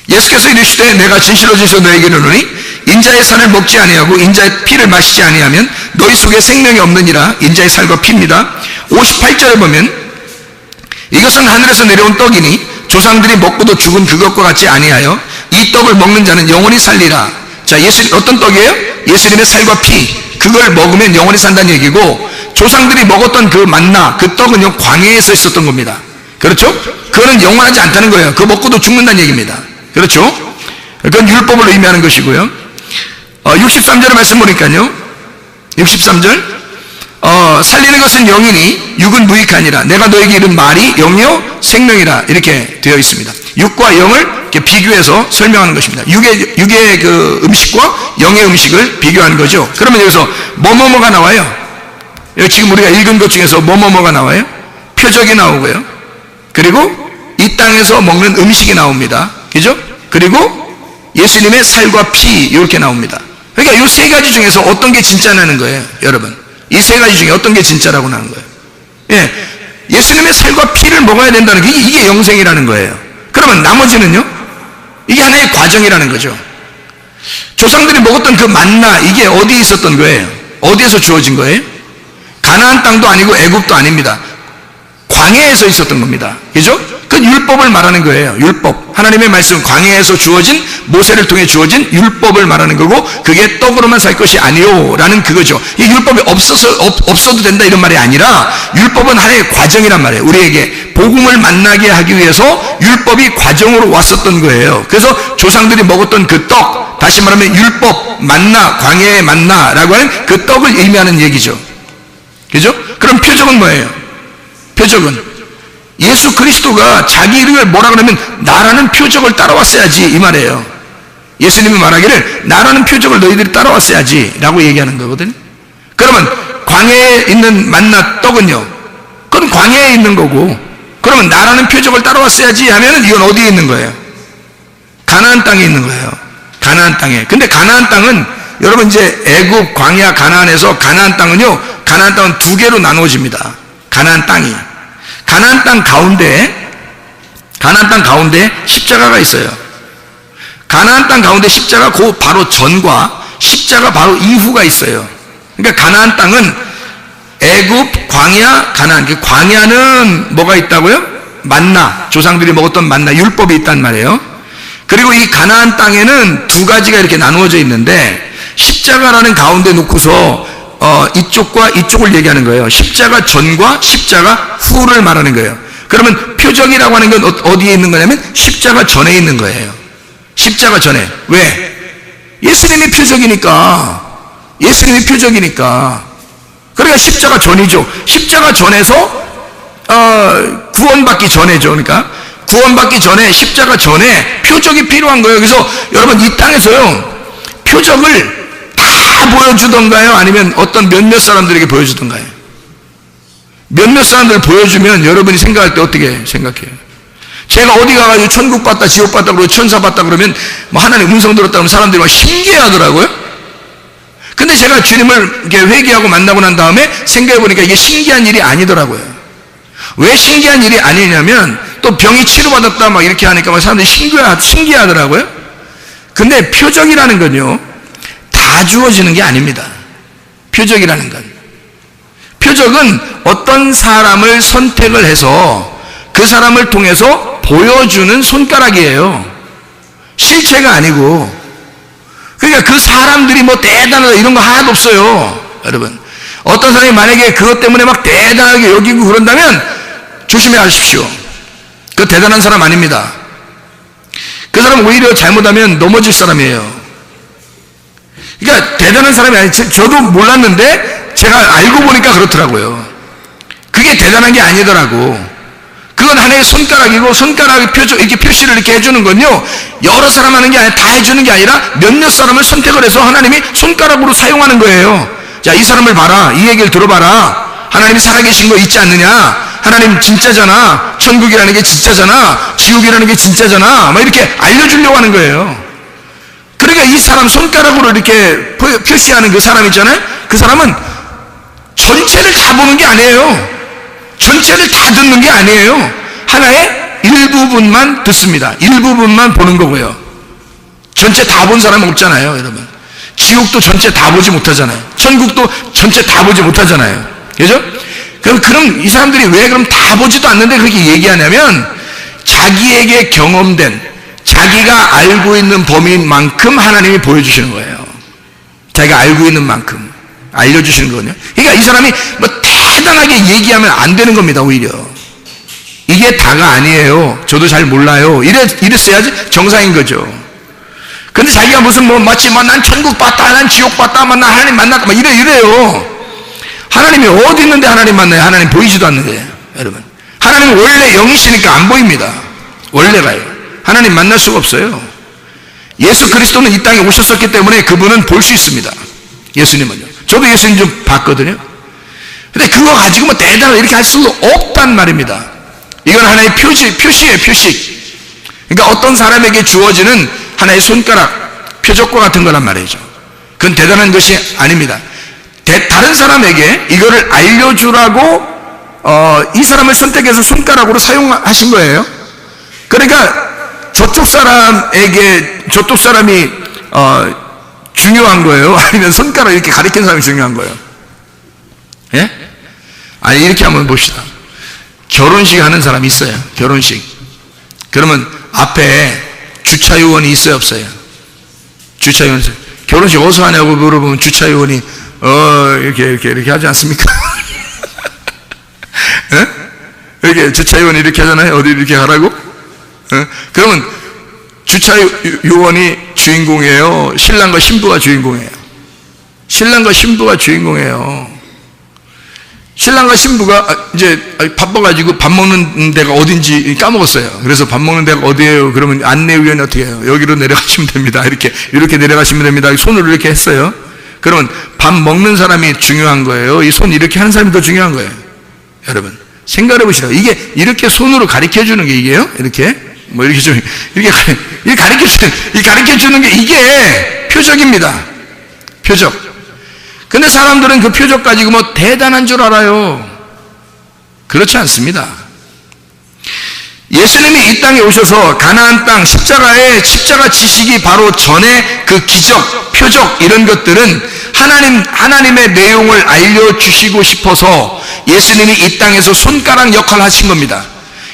Speaker 1: 예수께서 이르시되 내가 진실로 진실로 너희에게 이르노니 인자의 살을 먹지 아니하고 인자의 피를 마시지 아니하면 너희 속에 생명이 없느니라. 인자의 살과 피입니다. 58절에 보면 이것은 하늘에서 내려온 떡이니 조상들이 먹고도 죽은 그것과 같이 아니하여 이 떡을 먹는 자는 영원히 살리라. 자, 어떤 떡이에요? 예수님의 살과 피, 그걸 먹으면 영원히 산다는 얘기고, 조상들이 먹었던 그 만나, 그 떡은요 광야에서 있었던 겁니다. 그렇죠? 그거는 영원하지 않다는 거예요. 그거 먹고도 죽는다는 얘기입니다. 그렇죠? 그건 율법을 의미하는 것이고요. 63절의 말씀 보니까요, 63절 살리는 것은 영이니 육은 무익하니라. 내가 너에게 이른 말이 영이요 생명이라. 이렇게 되어 있습니다. 육과 영을 이렇게 비교해서 설명하는 것입니다. 육의 그 음식과 영의 음식을 비교하는 거죠. 그러면 여기서 뭐뭐뭐가 나와요. 여기 지금 우리가 읽은 것 중에서 뭐뭐뭐가 나와요. 표적이 나오고요. 그리고 이 땅에서 먹는 음식이 나옵니다. 그죠? 그리고 예수님의 살과 피, 이렇게 나옵니다. 그러니까 이 세 가지 중에서 어떤 게 진짜라는 거예요, 여러분. 이 세 가지 중에 어떤 게 진짜라고 하는 거예요. 예, 예수님의 살과 피를 먹어야 된다는 게 이게 영생이라는 거예요. 그러면 나머지는요, 이게 하나의 과정이라는 거죠. 조상들이 먹었던 그 만나, 이게 어디에 있었던 거예요? 어디에서 주어진 거예요? 가나안 땅도 아니고 애굽도 아닙니다. 광야에서 있었던 겁니다. 그죠? 그 율법을 말하는 거예요. 율법. 하나님의 말씀, 광야에서 주어진, 모세를 통해 주어진 율법을 말하는 거고, 그게 떡으로만 살 것이 아니요 라는 그거죠. 이 율법이 없어도 된다 이런 말이 아니라, 율법은 하나의 과정이란 말이에요. 우리에게 복음을 만나게 하기 위해서 율법이 과정으로 왔었던 거예요. 그래서 조상들이 먹었던 그 떡, 다시 말하면 율법, 만나, 광야의 만나라고 하는 그 떡을 의미하는 얘기죠. 그죠? 그럼 표적은 뭐예요? 표적은 예수 그리스도가 자기 이름을 뭐라 그러면 나라는 표적을 따라왔어야지 이 말이에요. 예수님이 말하기를 나라는 표적을 너희들이 따라왔어야지 라고 얘기하는 거거든요. 그러면 광야에 있는 만나 떡은요, 그건 광야에 있는 거고, 그러면 나라는 표적을 따라왔어야지 하면은 이건 어디에 있는 거예요? 가나안 땅에 있는 거예요. 가나안 땅에. 근데 가나안 땅은 여러분 이제 애굽, 광야, 가나안에서 가나안 땅은요, 가나안 땅은 두 개로 나누어집니다. 가나안 땅이. 가나안 땅 가운데 십자가가 있어요. 가나안 땅 가운데 십자가 그 바로 전과 십자가 바로 이후가 있어요. 그러니까 가나안 땅은 애굽, 광야, 가나안. 그 광야는 뭐가 있다고요? 만나, 조상들이 먹었던 만나, 율법이 있단 말이에요. 그리고 이 가나안 땅에는 두 가지가 이렇게 나누어져 있는데, 십자가라는 가운데 놓고서 이쪽과 이쪽을 얘기하는 거예요. 십자가 전과 십자가 후를 말하는 거예요. 그러면 표적이라고 하는 건 어디에 있는 거냐면 십자가 전에 있는 거예요. 십자가 전에. 왜? 예수님이 표적이니까. 예수님이 표적이니까. 그러니까 십자가 전이죠. 십자가 전에서 구원받기 전에죠. 그러니까 구원받기 전에, 십자가 전에 표적이 필요한 거예요. 그래서 여러분 이 땅에서요, 표적을 다 보여주던가요? 아니면 어떤 몇몇 사람들에게 보여주던가요? 몇몇 사람들 보여주면 여러분이 생각할 때 어떻게 생각해요? 제가 어디 가가지고 천국 봤다, 지옥 봤다, 그러고 천사 봤다 그러면 뭐 하나님 음성 들었다 그러면 사람들이 막 신기해 하더라고요. 근데 제가 주님을 이렇게 회개하고 만나고 난 다음에 생각해보니까 이게 신기한 일이 아니더라고요. 왜 신기한 일이 아니냐면 또 병이 치료받았다 막 이렇게 하니까 막 사람들이 신기하더라고요. 근데 표적이라는 건요, 다 주어지는 게 아닙니다. 표적이라는 건. 표적은 어떤 사람을 선택을 해서 그 사람을 통해서 보여주는 손가락이에요. 실체가 아니고. 그러니까 그 사람들이 뭐 대단하다 이런 거 하나도 없어요. 여러분. 어떤 사람이 만약에 그것 때문에 막 대단하게 여기고 그런다면 조심해 하십시오. 그 대단한 사람 아닙니다. 그 사람 오히려 잘못하면 넘어질 사람이에요. 그러니까 대단한 사람이 아니, 저도 몰랐는데 제가 알고 보니까 그렇더라고요. 그게 대단한 게 아니더라고. 그건 하나의 손가락이고, 손가락의 표적, 이렇게 표시를 이렇게 해주는 건요, 여러 사람 하는 게 아니라 다 해주는 게 아니라 몇몇 사람을 선택을 해서 하나님이 손가락으로 사용하는 거예요. 자, 이 사람을 봐라. 이 얘기를 들어봐라. 하나님이 살아계신 거 있지 않느냐? 하나님 진짜잖아. 천국이라는 게 진짜잖아. 지옥이라는 게 진짜잖아. 막 이렇게 알려주려고 하는 거예요. 그러니까 이 사람 손가락으로 이렇게 표시하는 그 사람 있잖아요. 그 사람은 전체를 다 보는 게 아니에요. 전체를 다 듣는 게 아니에요. 하나의 일부분만 듣습니다. 일부분만 보는 거고요. 전체 다 본 사람은 없잖아요, 여러분. 지옥도 전체 다 보지 못하잖아요. 천국도 전체 다 보지 못하잖아요. 그죠? 그럼 이 사람들이 왜 그럼 다 보지도 않는데 그렇게 얘기하냐면, 자기에게 경험된, 자기가 알고 있는 범위인 만큼 하나님이 보여주시는 거예요. 자기가 알고 있는 만큼 알려주시는 거거든요. 그러니까 이 사람이 뭐 대단하게 얘기하면 안 되는 겁니다. 오히려 이게 다가 아니에요. 저도 잘 몰라요. 이랬어야지 정상인 거죠. 근데 자기가 무슨 뭐 마치 난 천국 봤다, 난 지옥 봤다, 난 하나님 만났다, 막 이래요. 하나님이 어디 있는데 하나님 만나요? 하나님 보이지도 않는데, 여러분. 하나님은 원래 영이시니까 안 보입니다. 원래가요. 하나님 만날 수가 없어요. 예수 그리스도는 이 땅에 오셨었기 때문에 그분은 볼 수 있습니다. 예수님은요. 저도 예수님 좀 봤거든요. 근데 그거 가지고 뭐 대단하게 이렇게 할 수도 없단 말입니다. 이건 하나의 표시예요, 표식. 그러니까 어떤 사람에게 주어지는 하나의 손가락, 표적과 같은 거란 말이죠. 그건 대단한 것이 아닙니다. 다른 사람에게 이거를 알려주라고 이 사람을 선택해서 손가락으로 사용하신 거예요. 그러니까 저쪽 사람이 중요한 거예요? 아니면 손가락 이렇게 가리킨 사람이 중요한 거예요? 예? 아니, 이렇게 한번 봅시다. 결혼식 하는 사람이 있어요. 결혼식. 그러면 앞에 주차요원이 있어요, 없어요? 주차요원이 있어요. 결혼식 어디서 하냐고 물어보면 주차요원이 이렇게 하지 않습니까? 이렇게 주차요원이 이렇게 하잖아요. 어디 이렇게 하라고? 그러면 주차요원이 주인공이에요? 신랑과 신부가 주인공이에요? 신랑과 신부가 주인공이에요. 신랑과 신부가 이제 바빠가지고 밥 먹는 데가 어딘지 까먹었어요. 그래서 밥 먹는 데가 어디예요? 그러면 안내위원이 어떻게 해요? 여기로 내려가시면 됩니다. 이렇게 내려가시면 됩니다. 손으로 이렇게 했어요. 그러면 밥 먹는 사람이 중요한 거예요? 이 손 이렇게 하는 사람이 더 중요한 거예요? 여러분 생각해 보시라고. 이게 이렇게 손으로 가르쳐 주는 게 이게요? 이렇게 뭐 이렇게 좀 이렇게 가르쳐 주는 게 이게 표적입니다. 표적. 근데 사람들은 그 표적 가지고 뭐 대단한 줄 알아요. 그렇지 않습니다. 예수님이 이 땅에 오셔서 가나안 땅 십자가 지시기 바로 전에 그 기적, 표적 이런 것들은 하나님의 내용을 알려주시고 싶어서 예수님이 이 땅에서 손가락 역할을 하신 겁니다.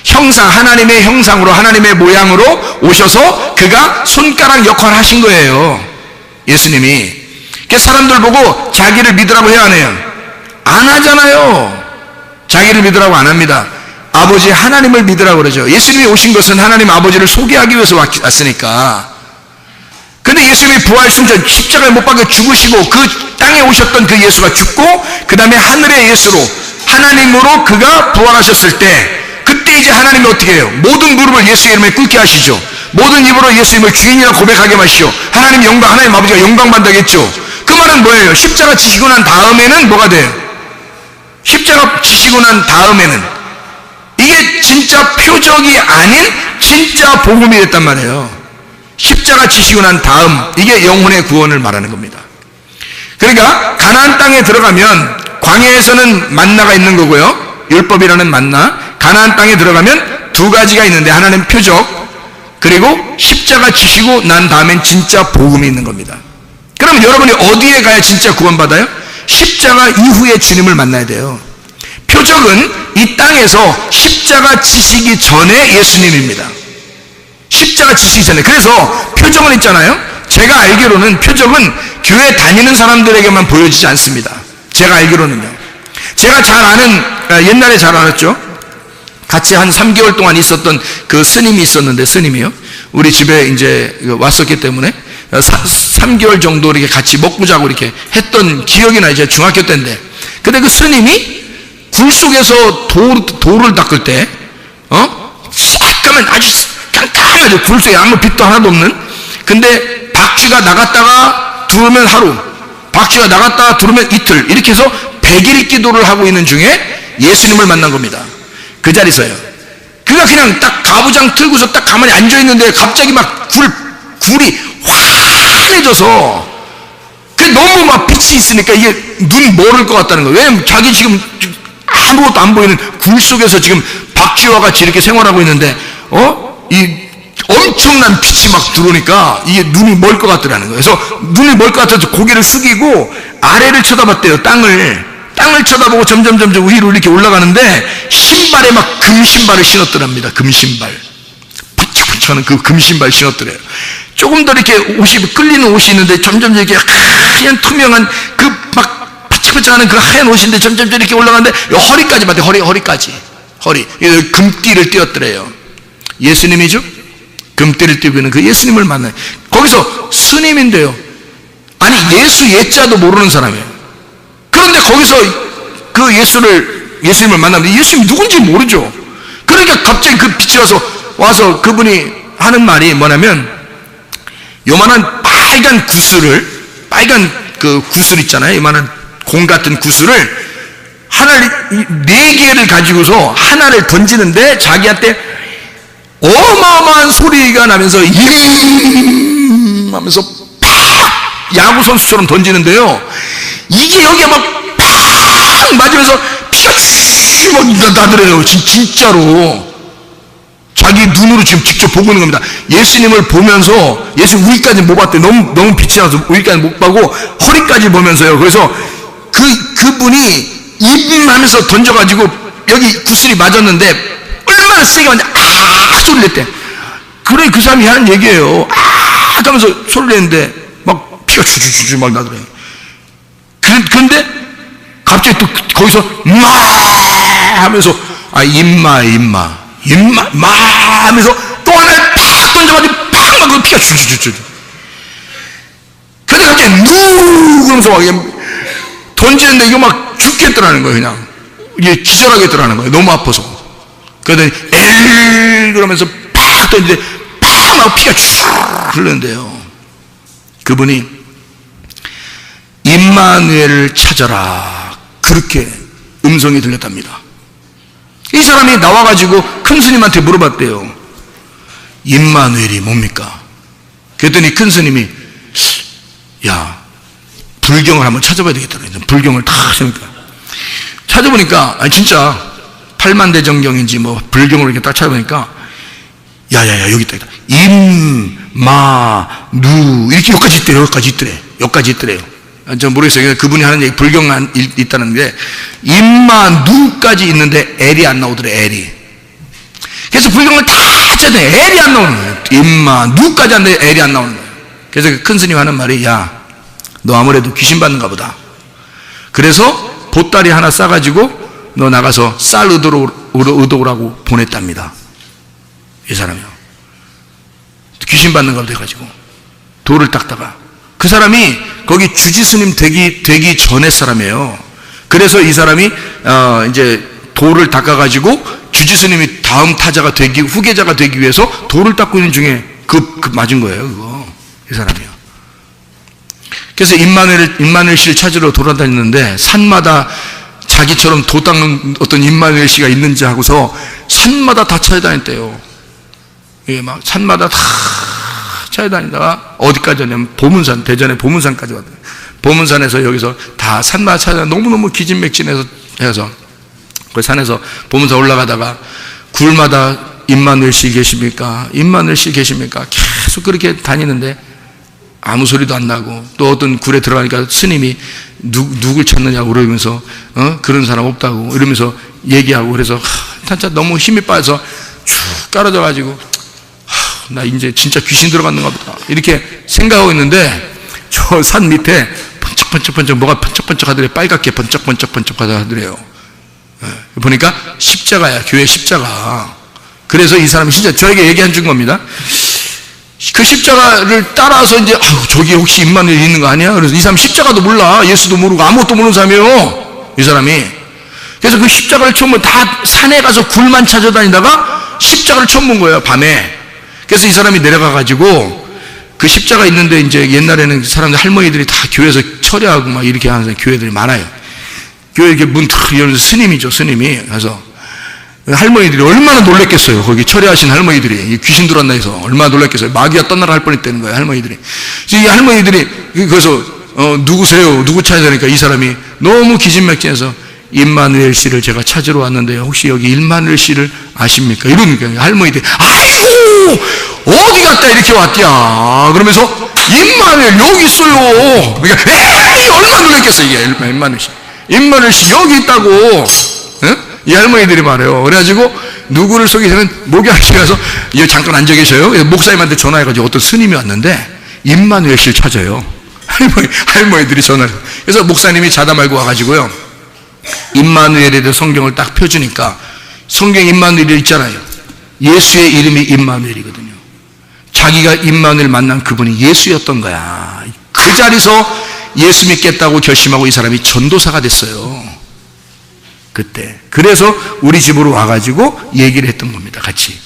Speaker 1: 하나님의 형상으로 하나님의 모양으로 오셔서 그가 손가락 역할을 하신 거예요. 예수님이. 사람들 보고 자기를 믿으라고 해야 하네요. 안 하잖아요. 자기를 믿으라고 안 합니다. 아버지 하나님을 믿으라고 그러죠. 예수님이 오신 것은 하나님 아버지를 소개하기 위해서 왔으니까. 근데 예수님이 부활 순전 십자가에 못 박혀 죽으시고 그 땅에 오셨던 그 예수가 죽고 그 다음에 하늘의 예수로 하나님으로 그가 부활하셨을 때 그때 이제 하나님이 어떻게 해요? 모든 무릎을 예수 이름에 꿇게 하시죠. 모든 입으로 예수 이름을 주인이라 고백하게 하시죠. 하나님 영광, 하나님 아버지가 영광 받다겠죠. 그 말은 뭐예요? 십자가 지시고 난 다음에는 뭐가 돼요? 십자가 지시고 난 다음에는 이게 진짜 표적이 아닌 진짜 복음이 됐단 말이에요. 십자가 지시고 난 다음 이게 영혼의 구원을 말하는 겁니다. 그러니까 가나안 땅에 들어가면 광야에서는 만나가 있는 거고요. 율법이라는 만나. 가나안 땅에 들어가면 두 가지가 있는데 하나는 표적 그리고 십자가 지시고 난 다음엔 진짜 복음이 있는 겁니다. 그럼 여러분이 어디에 가야 진짜 구원받아요? 십자가 이후에 주님을 만나야 돼요. 표적은 이 땅에서 십자가 지시기 전에 예수님입니다. 십자가 지시기 전에. 그래서 표적은 있잖아요. 제가 알기로는 표적은 교회 다니는 사람들에게만 보여지지 않습니다. 제가 알기로는요. 제가 잘 아는, 옛날에 잘 알았죠. 같이 한 3개월 동안 있었던 그 스님이 있었는데, 스님이요. 우리 집에 이제 왔었기 때문에 3개월 정도 이렇게 같이 먹고 자고 이렇게 했던 기억이 나. 이제 중학교 때인데. 근데 그 스님이 굴 속에서 돌을 닦을 때, 잠깐만 아주 깜깜하죠. 굴 속에 아무 빛도 하나도 없는. 근데 박쥐가 나갔다가 들어오면 하루, 박쥐가 나갔다가 들어오면 이틀, 이렇게 해서 100일 기도를 하고 있는 중에 예수님을 만난 겁니다. 그 자리에서요. 그가 그냥 딱 가부장 틀고서 딱 가만히 앉아있는데 갑자기 막 굴이 환해져서 너무 막 빛이 있으니까 이게 눈 멀을 것 같다는 거예요. 왜냐면 자기 지금 아무것도 안 보이는 굴 속에서 지금 박쥐와 같이 이렇게 생활하고 있는데 이 엄청난 빛이 막 들어오니까 이게 눈이 멀 것 같더라는 거예요. 그래서 눈이 멀 것 같아서 고개를 숙이고 아래를 쳐다봤대요. 땅을 쳐다보고 점점 위로 이렇게 올라가는데 신발에 막 금신발을 신었더랍니다. 금신발. 푸치푸치하는 그 금신발 신었더래요. 조금 더 이렇게 옷이 끌리는 옷이 있는데 점점 이렇게 하얀 투명한 그 막 푸치푸치하는 그 하얀 옷인데 점점 이렇게 올라가는데 허리까지 맞대. 허리까지. 금띠를 띄었더래요. 예수님이죠? 금띠를 띄고 있는 그 예수님을 만나요. 거기서 스님인데요. 아니 예수 예자도 모르는 사람이에요. 그런데 거기서 그 예수님을 만나는데 예수님이 누군지 모르죠. 그러니까 갑자기 그 빛이 와서 그분이 하는 말이 뭐냐면 요만한 빨간 그 구슬 있잖아요. 요만한 공 같은 구슬을 하나를 4개를 가지고서 하나를 던지는데 자기한테 어마어마한 소리가 나면서 하면서 팍 야구 선수처럼 던지는데요. 이게 여기에 막 팍 맞으면서 피가 막 나더래요. 진짜로. 자기 눈으로 지금 직접 보고 있는 겁니다. 예수님을 보면서 예수님 위까지 못 봤대. 너무 빛이 나서 위까지 못 보고 허리까지 보면서요. 그래서 그분이 입 하면서 던져가지고 여기 구슬이 맞았는데 얼마나 세게 맞냐, 소리를 냈대. 그래, 그 사람이 하는 얘기예요. 하면서 소리를 냈는데 막 피가 주주주주 막 나더래. 그런데 갑자기 또 거기서 하면서 임마 하면서 또 하나를 팍 던져가지고 팍 막 피가 주주주주. 근데 갑자기 그러면서 막 던지는데 이거 막 죽겠더라는 거예요. 그냥 이게 기절하겠더라는 거예요. 너무 아파서. 그러더니 그러면서 팍 던지는데 팍 막 피가 쭉 흐르는데요. 그분이 임마누엘을 찾아라, 그렇게 음성이 들렸답니다. 이 사람이 나와가지고 큰 스님한테 물어봤대요. 임마누엘이 뭡니까? 그랬더니 큰 스님이, 야, 불경을 한번 찾아봐야 되겠더라. 불경을 다 찾아보니까 진짜 팔만대정경인지 뭐 불경으로 이렇게 딱 찾아보니까 야야야, 여기 있다. 임마누 이렇게 여기까지 있더래요. 저 모르겠어요. 그분이 하는 얘기, 불경 있다는 게 임마누까지 있는데 L이 안 나오더래. L이. 그래서 불경을 다 찾아도 L이 안 나오는 거예요. 임마누까지 안 돼, L이 안 나오는 거예요. 그래서 큰 스님 하는 말이, 야, 너 아무래도 귀신 받는가 보다. 그래서 보따리 하나 싸가지고 너 나가서 쌀 얻어오라고 보냈답니다. 이 사람이요. 귀신 받는가 보다 해가지고 돌을 닦다가, 그 사람이 거기 주지스님 되기 전에 사람이에요. 그래서 이 사람이 이제 돌을 닦아가지고 주지스님이 다음 타자가 후계자가 되기 위해서 돌을 닦고 있는 중에 그 맞은 거예요. 그거 이 사람이요. 그래서 임마누엘 씨를 찾으러 돌아다녔는데 산마다 자기처럼 도 닦는 어떤 임마누엘 씨가 있는지 하고서 산마다 다 찾아다녔대요. 예, 막 산마다 다 찾아다니다가 어디까지 왔냐면 보문산, 대전의 보문산까지 왔대요. 보문산에서 여기서 다 산마다 찾아다 너무너무 기진맥진해서 해서 그 산에서 보문산 올라가다가 굴마다 임마누엘 씨 계십니까? 임마누엘 씨 계십니까? 계속 그렇게 다니는데 아무 소리도 안 나고, 또 어떤 굴에 들어가니까 스님이 누굴 찾느냐고 그러면서 그런 사람 없다고 이러면서 얘기하고, 그래서 진짜 너무 힘이 빠져서 쭉 깔아져 가지고 나 이제 진짜 귀신 들어갔는가 보다 이렇게 생각하고 있는데 저 산 밑에 번쩍번쩍 뭐가 번쩍번쩍 하더래. 빨갛게 번쩍번쩍 하더래요. 보니까 십자가야, 교회 십자가. 그래서 이 사람이 진짜 저에게 얘기해 준 겁니다. 그 십자가를 따라서 이제 저기 혹시 임마누엘 있는 거 아니야? 그래서 이 사람 십자가도 몰라, 예수도 모르고 아무것도 모르는 사람이에요, 이 사람이. 그래서 그 십자가를 처음 본, 다 산에 가서 굴만 찾아다니다가 십자가를 처음 본 거예요, 밤에. 그래서 이 사람이 내려가가지고 그 십자가 있는데, 이제 옛날에는 사람들, 할머니들이 다 교회에서 철야하고 막 이렇게 하는 교회들이 많아요. 교회 이렇게 문 탁 열어서 스님이죠, 스님이. 그래서 할머니들이 얼마나 놀랬겠어요. 거기 철회하신 할머니들이 귀신 들어왔나 해서 얼마나 놀랬겠어요. 마귀가 떠나라 할 뻔했다는 거예요, 할머니들이. 이 할머니들이 그래서 누구세요? 누구 찾아야 되니까 이 사람이 너무 기진맥진해서 임마누엘 씨를 제가 찾으러 왔는데 혹시 여기 임마누엘 씨를 아십니까? 이러니까 할머니들이 아이고 어디 갔다 이렇게 왔디야. 그러면서 임마누엘 여기 있어요. 그러니까 에이 얼마나 놀랬겠어요. 이게 임마누엘 씨 여기 있다고. 응? 이 할머니들이 말해요. 그래가지고 누구를 속이서는 목욕하시고 가서 잠깐 앉아 계셔요. 목사님한테 전화해가지고 어떤 스님이 왔는데 임마누엘 씨를 찾아요. 할머니들이 전화를. 그래서 목사님이 자다 말고 와가지고요, 임마누엘에 대해 성경을 딱 펴주니까 성경 임마누엘이 있잖아요. 예수의 이름이 임마누엘이거든요. 자기가 임마누엘 만난 그분이 예수였던 거야. 그 자리에서 예수 믿겠다고 결심하고 이 사람이 전도사가 됐어요, 그때. 그래서 우리 집으로 와가지고 얘기를 했던 겁니다. 같이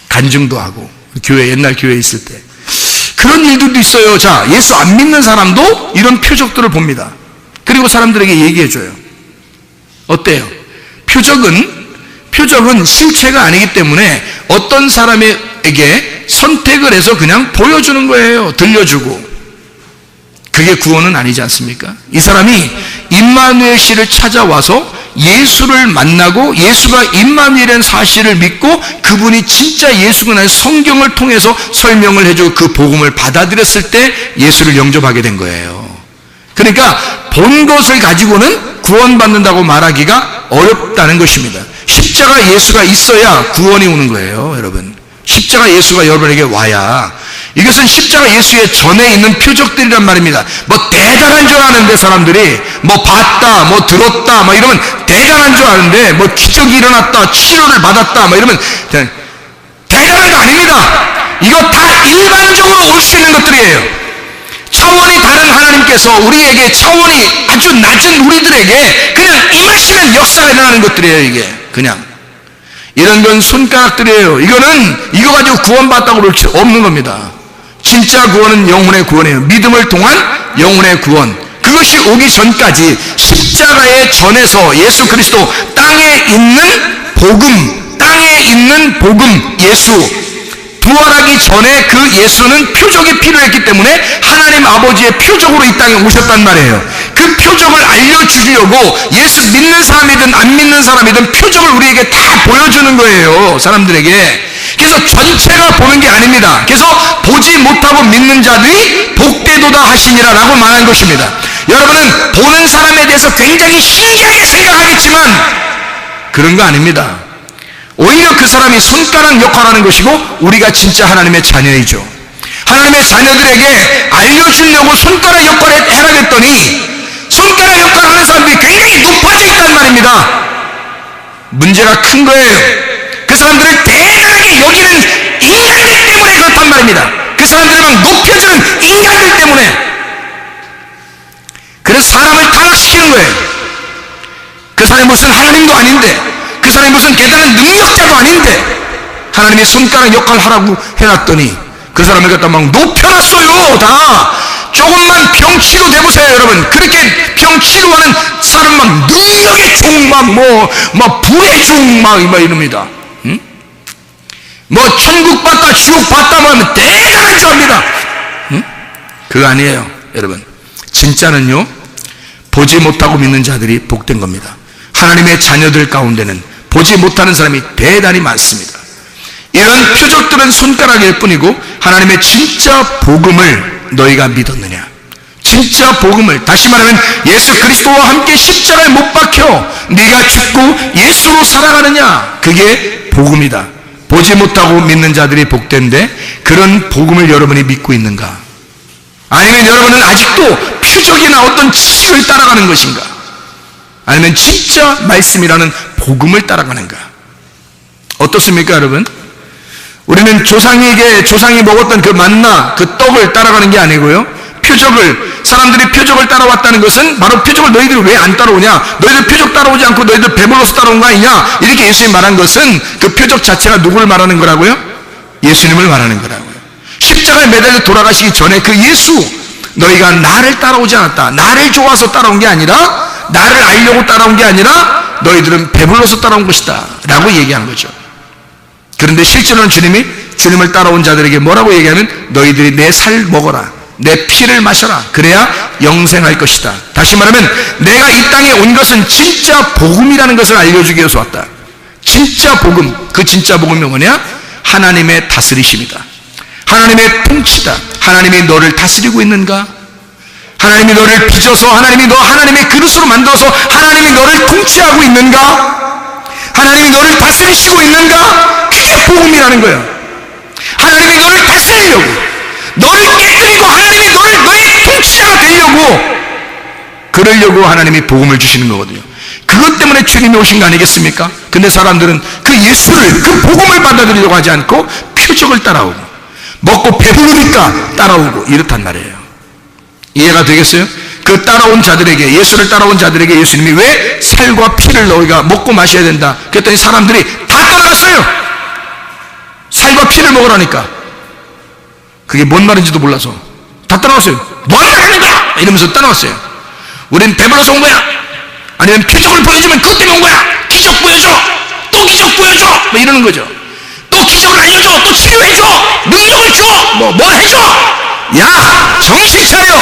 Speaker 1: 간증도 하고, 교회, 옛날 교회에 있을 때 그런 일들도 있어요. 자, 예수 안 믿는 사람도 이런 표적들을 봅니다. 그리고 사람들에게 얘기해줘요. 어때요? 표적은 실체가 아니기 때문에 어떤 사람에게 선택을 해서 그냥 보여주는 거예요. 들려주고. 그게 구원은 아니지 않습니까? 이 사람이 임마누엘 씨를 찾아와서 예수를 만나고 예수가 임마누엘이라는 사실을 믿고 그분이 진짜 예수구나 해서 성경을 통해서 설명을 해주고 그 복음을 받아들였을 때 예수를 영접하게 된 거예요. 그러니까 본 것을 가지고는 구원받는다고 말하기가 어렵다는 것입니다. 십자가 예수가 있어야 구원이 오는 거예요, 여러분. 십자가 예수가 여러분에게 와야. 이것은 십자가 예수의 전에 있는 표적들이란 말입니다. 뭐 대단한 줄 아는데 사람들이 뭐 봤다, 뭐 들었다, 뭐 이러면 대단한 줄 아는데 뭐 기적이 일어났다, 치료를 받았다, 뭐 이러면 대단한 거 아닙니다. 이거 다 일반적으로 올 수 있는 것들이에요. 차원이 다른 하나님께서 우리에게 차원이 아주 낮은 우리들에게 그냥 임하시는 역사가 일어나는 것들이에요. 이게 그냥 이런 건 손가락들이에요. 이거 가지고 구원받다고 그럴 수 없는 겁니다. 진짜 구원은 영혼의 구원이에요. 믿음을 통한 영혼의 구원. 그것이 오기 전까지 십자가의 전에서 예수 그리스도 땅에 있는 복음 예수 부활하기 전에 그 예수는 표적이 필요했기 때문에 하나님 아버지의 표적으로 이 땅에 오셨단 말이에요. 그 표적을 알려주려고 예수 믿는 사람이든 안 믿는 사람이든 표적을 우리에게 다 보여주는 거예요, 사람들에게. 그래서 전체가 보는 게 아닙니다. 그래서 보지 못하고 믿는 자들이 복되도다 하시니라 라고 말한 것입니다. 여러분은 보는 사람에 대해서 굉장히 신기하게 생각하겠지만 그런 거 아닙니다. 오히려 그 사람이 손가락 역할하는 것이고 우리가 진짜 하나님의 자녀이죠. 하나님의 자녀들에게 알려주려고 손가락 역할을 해라 했더니 손가락 역할하는 사람들이 굉장히 높아져 있단 말입니다. 문제가 큰 거예요. 그 사람들을 대단하게 여기는 인간들 때문에 그렇단 말입니다. 그 사람들을 막 높여주는 인간들 때문에. 그래서 사람을 타락시키는 거예요. 그 사람이 무슨 하나님도 아닌데, 그 사람이 무슨 대단한 능력자도 아닌데 하나님이 손가락 역할 하라고 해놨더니 그 사람을 갖다 막 높여놨어요. 다 조금만 병 치료돼보세요, 여러분. 그렇게 병 치료하는 사람 막 능력의 종, 막 불의 종 막 이럽니다. 응? 뭐 천국 봤다 지옥 봤다 하면 대단한 줄 압니다. 응? 그거 아니에요, 여러분. 진짜는요, 보지 못하고 믿는 자들이 복된 겁니다. 하나님의 자녀들 가운데는 보지 못하는 사람이 대단히 많습니다. 이런 표적들은 손가락일 뿐이고 하나님의 진짜 복음을 너희가 믿었느냐? 진짜 복음을, 다시 말하면 예수 그리스도와 함께 십자가에 못 박혀 네가 죽고 예수로 살아가느냐? 그게 복음이다. 보지 못하고 믿는 자들이 복된데 그런 복음을 여러분이 믿고 있는가? 아니면 여러분은 아직도 표적이나 어떤 지식을 따라가는 것인가? 아니면 진짜 말씀이라는 복음을 따라가는가? 어떻습니까, 여러분? 우리는 조상이 먹었던 그 만나, 그 떡을 따라가는 게 아니고요, 사람들이 표적을 따라왔다는 것은 바로 표적을 너희들이 왜 안 따라오냐? 너희들 표적 따라오지 않고 너희들 배불러서 따라온 거 아니냐? 이렇게 예수님이 말한 것은 그 표적 자체가 누구를 말하는 거라고요? 예수님을 말하는 거라고요. 십자가에 매달려 돌아가시기 전에 그 예수, 너희가 나를 따라오지 않았다. 나를 좋아서 따라온 게 아니라, 나를 알려고 따라온 게 아니라 너희들은 배불러서 따라온 것이다 라고 얘기한 거죠. 그런데 실제로는 주님이 주님을 따라온 자들에게 뭐라고 얘기하면 너희들이 내 살 먹어라, 내 피를 마셔라, 그래야 영생할 것이다. 다시 말하면 내가 이 땅에 온 것은 진짜 복음이라는 것을 알려주기 위해서 왔다. 진짜 복음, 그 진짜 복음이 뭐냐? 하나님의 다스리심이다. 하나님의 통치다. 하나님이 너를 다스리고 있는가? 하나님이 너를 빚어서 하나님이 하나님의 그릇으로 만들어서 하나님이 너를 통치하고 있는가? 하나님이 너를 다스리시고 있는가? 그게 복음이라는 거예요. 하나님이 너를 다스리려고, 너를 깨뜨리고 하나님이 너의 통치자가 되려고, 그러려고 하나님이 복음을 주시는 거거든요. 그것 때문에 주님이 오신 거 아니겠습니까? 근데 사람들은 그 예수를, 그 복음을 받아들이려고 하지 않고 표적을 따라오고, 먹고 배부르니까 따라오고 이렇단 말이에요. 이해가 되겠어요? 그 따라온 자들에게, 예수를 따라온 자들에게 예수님이 왜 살과 피를 너희가 먹고 마셔야 된다 그랬더니 사람들이 다 떠나갔어요. 살과 피를 먹으라니까. 그게 뭔 말인지도 몰라서 다 떠나갔어요. 뭘 하는 거야? 이러면서 떠나갔어요. 우린 배불러서 온 거야. 아니면 표적을 보여주면 그것 때문에 온 거야. 기적 보여줘, 또 기적 보여줘, 뭐 이러는 거죠. 또 기적을 알려줘, 또 치료해줘, 능력을 줘, 뭘 해줘. 야, 정신 차려.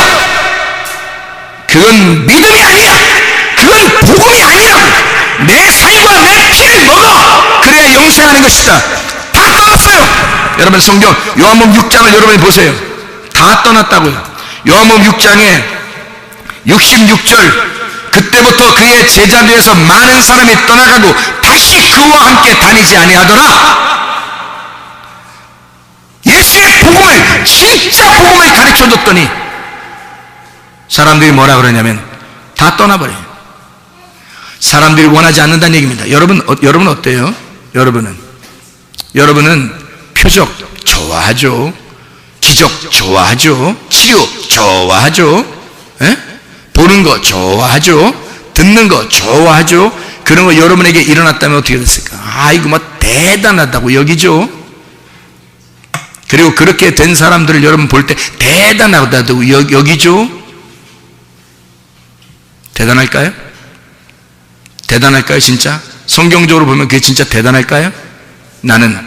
Speaker 1: 그건 믿음이 아니야. 그건 복음이 아니라고. 내 살과 내 피를 먹어, 그래야 영생하는 것이다. 다 떠났어요. 여러분 성경 요한복음 6장을 여러분이 보세요. 다 떠났다고요. 요한복음 6장에 66절 그때부터 그의 제자들에서 많은 사람이 떠나가고 다시 그와 함께 다니지 아니하더라. 예수의 복음을, 진짜 복음을 가르쳐줬더니 사람들이 뭐라 그러냐면 다 떠나버려요. 사람들이 원하지 않는다는 얘기입니다. 여러분 어때요? 여러분은 표적 좋아하죠? 기적 좋아하죠? 치료 좋아하죠? 에? 보는 거 좋아하죠? 듣는 거 좋아하죠? 그런 거 여러분에게 일어났다면 어떻게 됐을까? 이거 뭐 대단하다고 여기죠? 그리고 그렇게 된 사람들을 여러분 볼 때 대단하다고 여기죠? 대단할까요? 대단할까요, 진짜? 성경적으로 보면 그게 진짜 대단할까요? 나는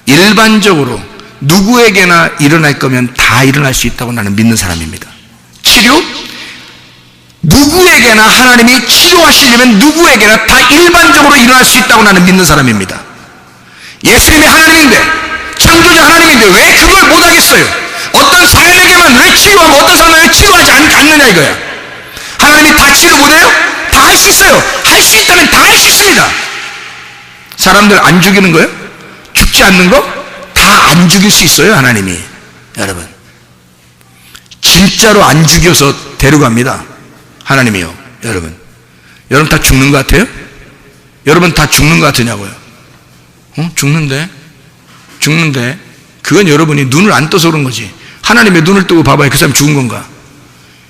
Speaker 1: 일반적으로 누구에게나 일어날 거면 다 일어날 수 있다고 나는 믿는 사람입니다. 치료? 누구에게나 하나님이 치료하시려면 누구에게나 다 일반적으로 일어날 수 있다고 나는 믿는 사람입니다. 예수님이 하나님인데, 창조자 하나님인데 왜 그걸 못하겠어요? 어떤 사람에게만 왜 치료하고 어떤 사람에게 치료하지 않느냐 이거야. 하나님이 다 치료 못해요? 다 할 수 있어요. 할 수 있다면 다 할 수 있습니다. 사람들 안 죽이는 거예요? 죽지 않는 거? 다 안 죽일 수 있어요, 하나님이. 여러분, 진짜로 안 죽여서 데려갑니다, 하나님이요. 여러분 다 죽는 것 같아요? 여러분 다 죽는 것 같으냐고요? 죽는데 그건 여러분이 눈을 안 떠서 그런 거지. 하나님의 눈을 뜨고 봐봐요. 그 사람이 죽은 건가?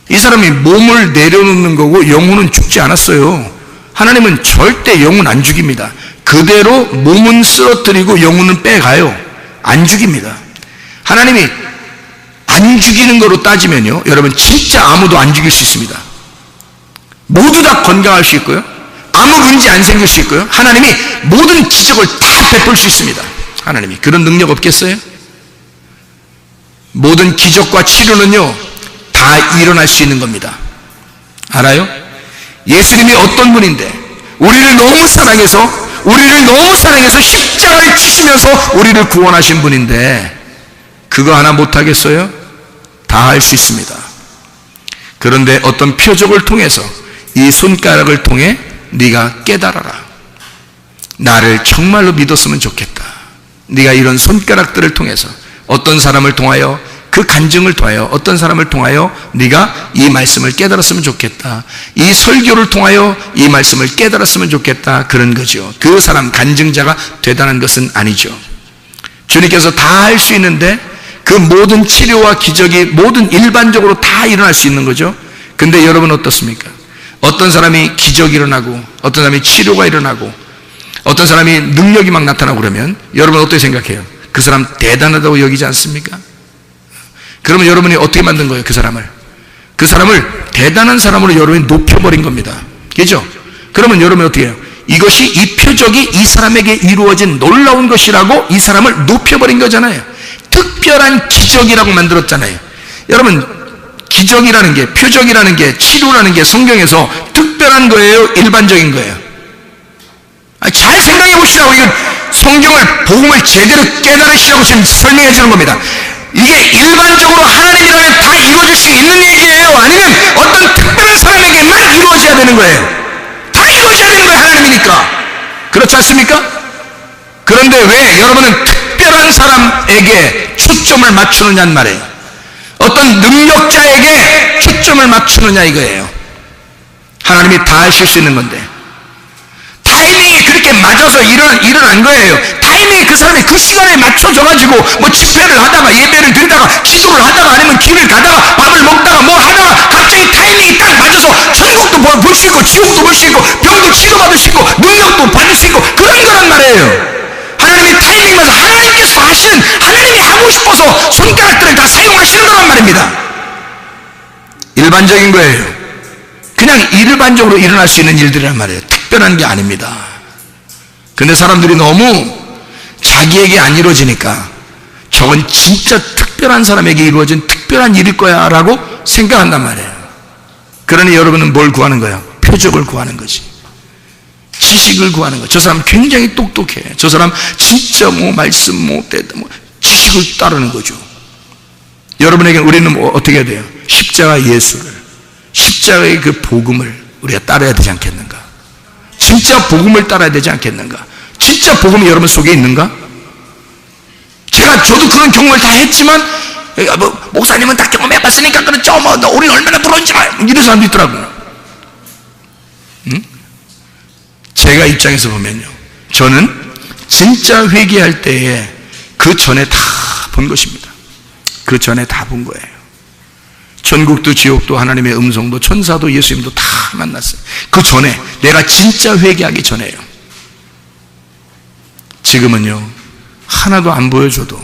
Speaker 1: 이 사람이 몸을 내려놓는 거고 영혼은 죽지 않았어요. 하나님은 절대 영혼 안 죽입니다. 그대로 몸은 쓰러뜨리고 영혼은 빼가요. 안 죽입니다. 하나님이 안 죽이는 거로 따지면요, 여러분 진짜 아무도 안 죽일 수 있습니다. 모두 다 건강할 수 있고요, 아무 문제 안 생길 수 있고요, 하나님이 모든 기적을 다 베풀 수 있습니다. 하나님이 그런 능력 없겠어요? 모든 기적과 치료는요 다 일어날 수 있는 겁니다. 알아요? 예수님이 어떤 분인데 우리를 너무 사랑해서 십자가를 지시면서 우리를 구원하신 분인데 그거 하나 못하겠어요? 다 할 수 있습니다. 그런데 어떤 표적을 통해서 이 손가락을 통해 네가 깨달아라. 나를 정말로 믿었으면 좋겠다. 네가 이런 손가락들을 통해서 어떤 사람을 통하여, 그 간증을 통하여 어떤 사람을 통하여 네가 이 말씀을 깨달았으면 좋겠다. 이 설교를 통하여 이 말씀을 깨달았으면 좋겠다. 그런 거죠. 그 사람 간증자가 대단한 것은 아니죠. 주님께서 다 할 수 있는데 그 모든 치료와 기적이 모든 일반적으로 다 일어날 수 있는 거죠. 근데 여러분 어떻습니까? 어떤 사람이 기적이 일어나고 어떤 사람이 치료가 일어나고 어떤 사람이 능력이 막 나타나고 그러면 여러분 어떻게 생각해요? 그 사람 대단하다고 여기지 않습니까? 그러면 여러분이 어떻게 만든 거예요? 그 사람을 대단한 사람으로 여러분이 높여버린 겁니다. 그죠? 그러면 여러분이 어떻게 해요? 이것이, 이 표적이 이 사람에게 이루어진 놀라운 것이라고 이 사람을 높여버린 거잖아요. 특별한 기적이라고 만들었잖아요. 여러분, 기적이라는 게, 표적이라는 게, 치료라는 게 성경에서 특별한 거예요? 일반적인 거예요? 잘 생각해 보시라고. 이건 성경을, 복음을 제대로 깨달으시라고 지금 설명해 주는 겁니다. 이게 일반적으로 하나님이라면 다 이루어질 수 있는 얘기예요? 아니면 어떤 특별한 사람에게만 이루어져야 되는 거예요? 다 이루어져야 되는 거예요, 하나님이니까. 그렇지 않습니까? 그런데 왜 여러분은 특별한 사람에게 초점을 맞추느냐는 말이에요. 어떤 능력자에게 초점을 맞추느냐 이거예요. 하나님이 다 하실 수 있는 건데 타이밍이 그렇게 맞아서 일어난 거예요. 타이밍이 그 사람이 그 시간에 맞춰져가지고 뭐 집회를 하다가 예배를 드리다가 기도를 하다가 아니면 길을 가다가 밥을 먹다가 뭐 하다가 갑자기 타이밍이 딱 맞아서 천국도 볼 수 있고 지옥도 볼 수 있고 병도 치료받을 수 있고 능력도 받을 수 있고 그런 거란 말이에요. 하나님이 타이밍 맞아 하나님께서 하시는, 하나님이 하고 싶어서 손가락들을 다 사용하시는 거란 말입니다. 일반적인 거예요. 그냥 일반적으로 일어날 수 있는 일들이란 말이에요. 특별한 게 아닙니다. 근데 사람들이 너무 자기에게 안 이루어지니까 저건 진짜 특별한 사람에게 이루어진 특별한 일일 거야 라고 생각한단 말이에요. 그러니 여러분은 뭘 구하는 거예요? 표적을 구하는 거지. 지식을 구하는 거예요. 저 사람 굉장히 똑똑해. 저 사람 진짜 뭐 말씀 뭐 지식을 따르는 거죠. 여러분에게 우리는 뭐 어떻게 해야 돼요? 십자가 예수를, 십자가의 그 복음을 우리가 따라야 되지 않겠는가? 진짜 복음을 따라야 되지 않겠는가? 진짜 복음이 여러분 속에 있는가? 저도 그런 경험을 다 했지만 목사님은 다 경험해봤으니까 그렇죠. 우리 얼마나 부러운지 이런 사람도 있더라고요. 응? 제가 입장에서 보면요, 저는 진짜 회개할 때에 그 전에 다 본 것입니다. 그 전에 다 본 거예요. 천국도 지옥도 하나님의 음성도 천사도 예수님도 다 만났어요. 그 전에, 내가 진짜 회개하기 전에요. 지금은요, 하나도 안 보여줘도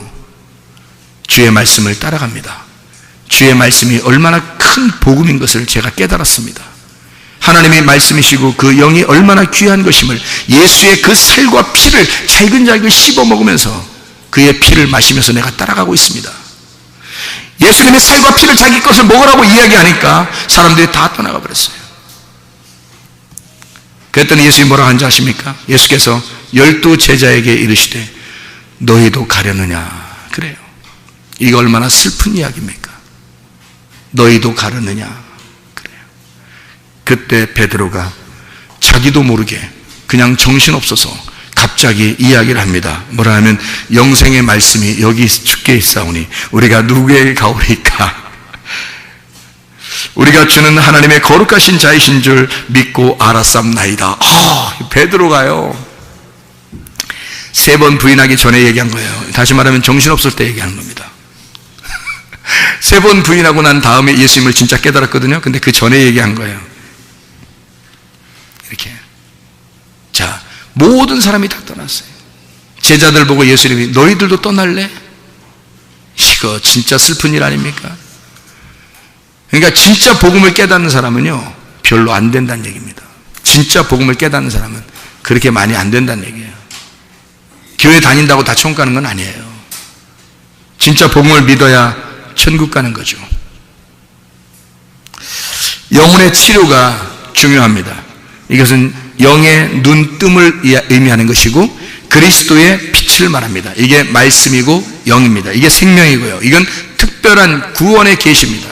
Speaker 1: 주의 말씀을 따라갑니다. 주의 말씀이 얼마나 큰 복음인 것을 제가 깨달았습니다. 하나님의 말씀이시고 그 영이 얼마나 귀한 것임을, 예수의 그 살과 피를 잘근잘근 씹어 먹으면서 그의 피를 마시면서 내가 따라가고 있습니다. 예수님의 살과 피를 자기 것을 먹으라고 이야기하니까 사람들이 다 떠나가 버렸어요. 그랬더니 예수님이 뭐라고 하는지 아십니까? 예수께서 12 제자에게 이르시되 너희도 가려느냐. 그래요. 이거 얼마나 슬픈 이야기입니까? 너희도 가려느냐. 그래요. 그때 베드로가 자기도 모르게 그냥 정신없어서 갑자기 이야기를 합니다. 뭐라 하면 영생의 말씀이 여기 주께 있사오니 우리가 누구에게 가오리까? 우리가 주는 하나님의 거룩하신 자이신 줄 믿고 알았삼나이다. 베드로가요, 3번 부인하기 전에 얘기한 거예요. 다시 말하면 정신없을 때 얘기하는 겁니다. 3번 부인하고 난 다음에 예수님을 진짜 깨달았거든요. 근데 그 전에 얘기한 거예요. 이렇게. 자, 모든 사람이 다 떠났어요. 제자들 보고 예수님이 너희들도 떠날래? 이거 진짜 슬픈 일 아닙니까? 그러니까 진짜 복음을 깨닫는 사람은요, 별로 안 된다는 얘기입니다. 진짜 복음을 깨닫는 사람은 그렇게 많이 안 된다는 얘기예요. 교회 다닌다고 다 천국 가는 건 아니에요. 진짜 복음을 믿어야 천국 가는 거죠. 영혼의 치료가 중요합니다. 이것은 영의 눈뜸을 의미하는 것이고 그리스도의 빛을 말합니다. 이게 말씀이고 영입니다. 이게 생명이고요. 이건 특별한 구원의 계시입니다.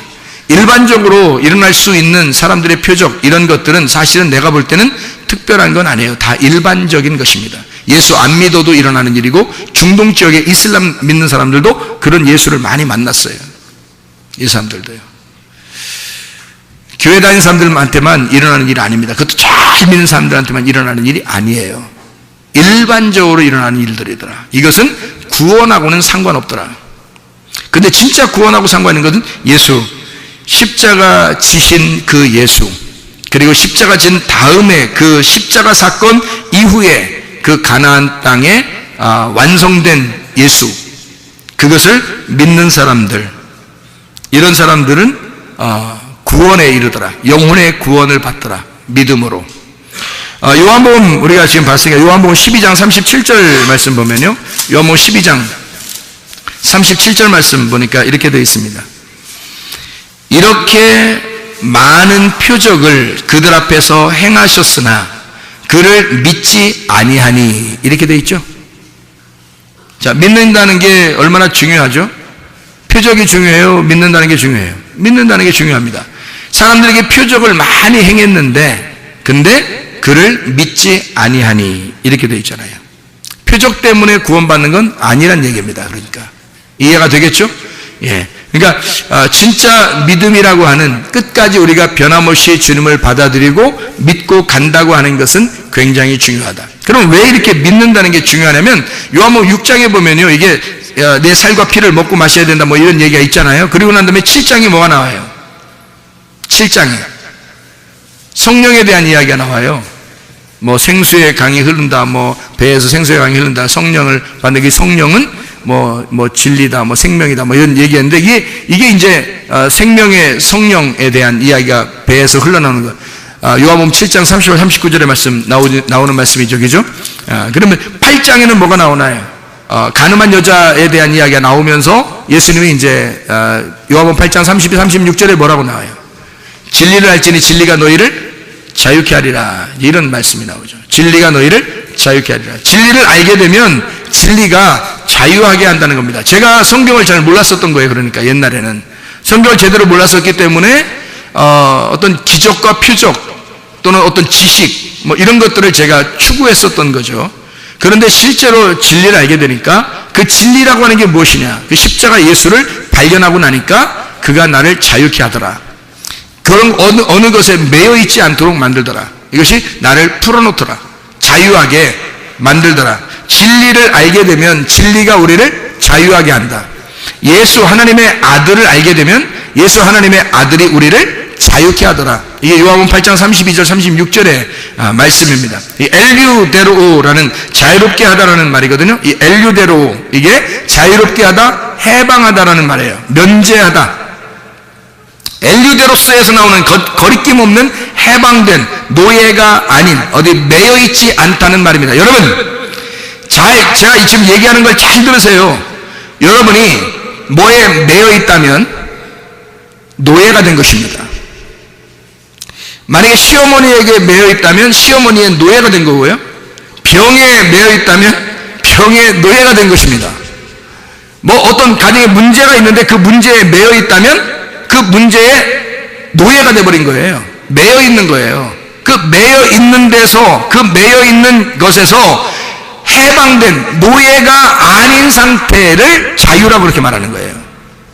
Speaker 1: 일반적으로 일어날 수 있는 사람들의 표적, 이런 것들은 사실은 내가 볼 때는 특별한 건 아니에요. 다 일반적인 것입니다. 예수 안 믿어도 일어나는 일이고, 중동 지역에 이슬람 믿는 사람들도 그런 예수를 많이 만났어요. 이 사람들도요. 교회 다니는 사람들한테만 일어나는 일이 아닙니다. 그것도 잘 믿는 사람들한테만 일어나는 일이 아니에요. 일반적으로 일어나는 일들이더라. 이것은 구원하고는 상관없더라. 근데 진짜 구원하고 상관 있는 것은 예수, 십자가 지신 그 예수, 그리고 십자가 진 다음에 그 십자가 사건 이후에 그 가나안 땅에 완성된 예수, 그것을 믿는 사람들, 이런 사람들은 구원에 이르더라. 영혼의 구원을 받더라. 믿음으로. 요한복음 우리가 지금 봤으니까 요한복음 12장 37절 말씀 보면요, 요한복음 12장 37절 말씀 보니까 이렇게 되어 있습니다. 이렇게 많은 표적을 그들 앞에서 행하셨으나 그를 믿지 아니하니, 이렇게 되어 있죠. 자, 믿는다는 게 얼마나 중요하죠? 표적이 중요해요? 믿는다는 게 중요해요? 믿는다는 게 중요합니다. 사람들에게 표적을 많이 행했는데 근데 그를 믿지 아니하니, 이렇게 되어 있잖아요. 표적 때문에 구원받는 건 아니란 얘기입니다. 그러니까 이해가 되겠죠? 예. 그러니까 진짜 믿음이라고 하는, 끝까지 우리가 변함없이 주님을 받아들이고 믿고 간다고 하는 것은 굉장히 중요하다. 그럼 왜 이렇게 믿는다는 게 중요하냐면, 요한복음 6장에 보면요, 이게 내 살과 피를 먹고 마셔야 된다 뭐 이런 얘기가 있잖아요. 그리고 난 다음에 7장이 뭐가 나와요? 7장에 성령에 대한 이야기가 나와요. 뭐 생수의 강이 흐른다, 뭐 배에서 생수의 강이 흐른다, 성령을 받는 게, 성령은 뭐 진리다, 뭐 생명이다, 뭐 이런 얘기했는데, 이게 이제 생명의 성령에 대한 이야기가 배에서 흘러나오는 거. 요한복음 7장 30절 39절의 말씀 나오는 말씀이죠, 그죠? 그러면 8장에는 뭐가 나오나요? 가늠한 여자에 대한 이야기가 나오면서 예수님이 이제 요한복음 8장 32, 36절에 뭐라고 나와요? 진리를 알지니 진리가 너희를 자유케 하리라, 이런 말씀이 나오죠. 진리가 너희를 자유케 하리라. 진리를 알게 되면 진리가 자유하게 한다는 겁니다. 제가 성경을 잘 몰랐었던 거예요. 그러니까 옛날에는 성경을 제대로 몰랐었기 때문에 어떤 기적과 표적, 또는 어떤 지식 뭐 이런 것들을 제가 추구했었던 거죠. 그런데 실제로 진리를 알게 되니까 그 진리라고 하는 게 무엇이냐, 그 십자가 예수를 발견하고 나니까 그가 나를 자유케 하더라. 그런 어느 것에 매여 있지 않도록 만들더라. 이것이 나를 풀어놓더라. 자유하게 만들더라. 진리를 알게 되면 진리가 우리를 자유하게 한다. 예수 하나님의 아들을 알게 되면 예수 하나님의 아들이 우리를 자유케 하더라. 이게 요한복음 8장 32절 36절의 말씀입니다. 이 엘류데로라는 자유롭게 하다라는 말이거든요. 이 엘류데로, 이게 자유롭게 하다, 해방하다라는 말이에요. 면제하다. 엘류데로스에서 나오는 거리낌 없는 해방된, 노예가 아닌, 어디 매여 있지 않다는 말입니다. 여러분, 제가 지금 얘기하는 걸 잘 들으세요. 여러분이 뭐에 매여 있다면 노예가 된 것입니다. 만약에 시어머니에게 매여 있다면 시어머니의 노예가 된 거고요. 병에 매여 있다면 병의 노예가 된 것입니다. 뭐 어떤 가정에 문제가 있는데 그 문제에 매여 있다면 그 문제에 노예가 돼버린 거예요. 매여 있는 거예요. 그 매여 있는 데서, 그 매여 있는 것에서 해방된 노예가 아닌 상태를 자유라고 그렇게 말하는 거예요.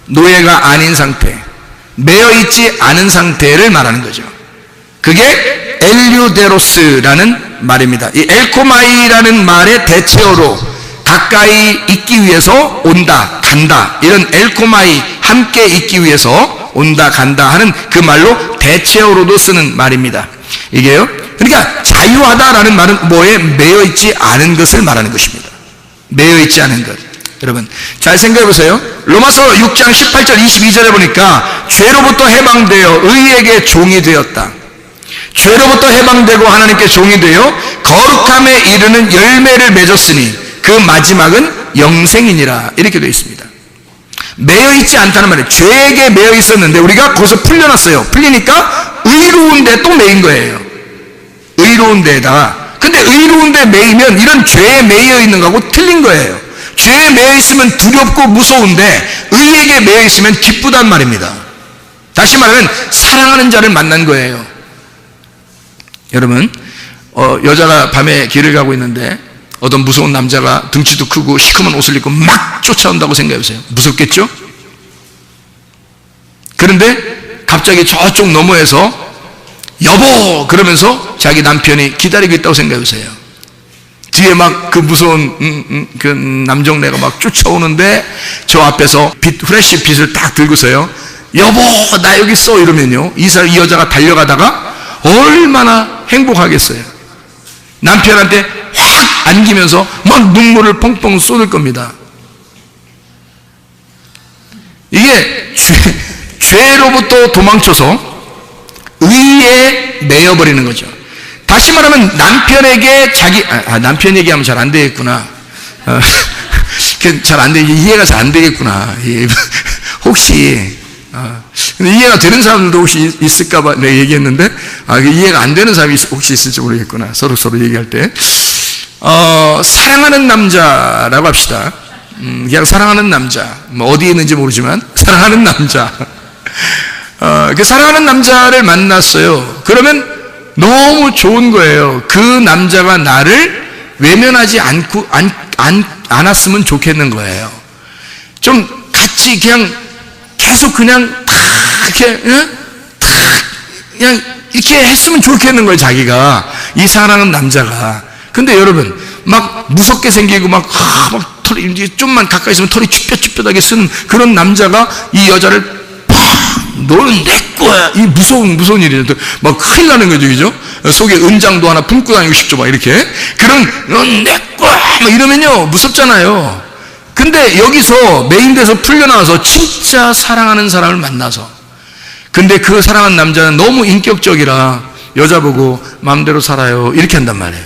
Speaker 1: 노예가 아닌 상태, 매여 있지 않은 상태를 말하는 거죠. 그게 엘류데로스라는 말입니다. 이 엘코마이라는 말의 대체어로 가까이 있기 위해서 온다, 간다, 이런 엘코마이, 함께 있기 위해서 온다, 간다 하는 그 말로 대체어로도 쓰는 말입니다. 이게요, 그러니까 자유하다라는 말은 뭐에 매여 있지 않은 것을 말하는 것입니다. 매여 있지 않은 것. 여러분 잘 생각해 보세요. 로마서 6장 18절 22절에 보니까 죄로부터 해방되어 의에게 종이 되었다. 죄로부터 해방되고 하나님께 종이 되어 거룩함에 이르는 열매를 맺었으니 그 마지막은 영생이니라, 이렇게 되어 있습니다. 매여 있지 않다는 말이에요. 죄에게 매여 있었는데 우리가 거기서 풀려났어요. 풀리니까 의로운 데 또 매인 거예요. 의로운 데에다가. 근데 의로운 데 매이면 이런 죄에 매여 있는 거하고 틀린 거예요. 죄에 매여 있으면 두렵고 무서운데 의에게 매여 있으면 기쁘단 말입니다. 다시 말하면 사랑하는 자를 만난 거예요. 여러분, 여자가 밤에 길을 가고 있는데 어떤 무서운 남자가 등치도 크고 시커먼 옷을 입고 막 쫓아온다고 생각해보세요. 무섭겠죠? 그런데 갑자기 저쪽 너머에서 여보! 그러면서 자기 남편이 기다리고 있다고 생각해보세요. 뒤에 막 그 무서운 그 남정네가 막 쫓아오는데 저 앞에서 후레쉬 빛을 딱 들고서요, 여보 나 여기 있어 이러면요, 이 여자가 달려가다가 얼마나 행복하겠어요. 남편한테 확 안기면서 막 눈물을 펑펑 쏟을 겁니다. 이게 죄로부터 도망쳐서 의에 매여버리는 거죠. 다시 말하면 남편에게 남편 얘기하면 잘 안 되겠구나. 잘 안 돼, 이해가 잘 안 되겠구나. 혹시 이해가 되는 사람들도 혹시 있을까봐 내가 얘기했는데, 이해가 안 되는 사람이 혹시 있을지 모르겠구나. 서로 얘기할 때. 사랑하는 남자라고 합시다. 그냥 사랑하는 남자. 뭐 어디에 있는지 모르지만, 사랑하는 남자. 그 사랑하는 남자를 만났어요. 그러면 너무 좋은 거예요. 그 남자가 나를 외면하지 않았으면 좋겠는 거예요. 좀 같이 그냥 계속 그냥 그냥 이렇게 했으면 좋겠는 거예요, 자기가. 이 사랑하는 남자가. 근데 여러분, 막 무섭게 생기고 막 털이 좀만 가까이 있으면 털이 쭈뼛쭈뼛하게 쓰는 그런 남자가 이 여자를 너는 내 거야. 이 무서운 일이죠. 막 큰일 나는 거죠, 그죠? 속에 은장도 하나 품고 다니고 싶죠, 막 이렇게. 넌 내 거야. 막 이러면요, 무섭잖아요. 근데 여기서 메인돼서 풀려나와서 진짜 사랑하는 사람을 만나서, 근데 그 사랑하는 남자는 너무 인격적이라 여자 보고 마음대로 살아요, 이렇게 한단 말이에요.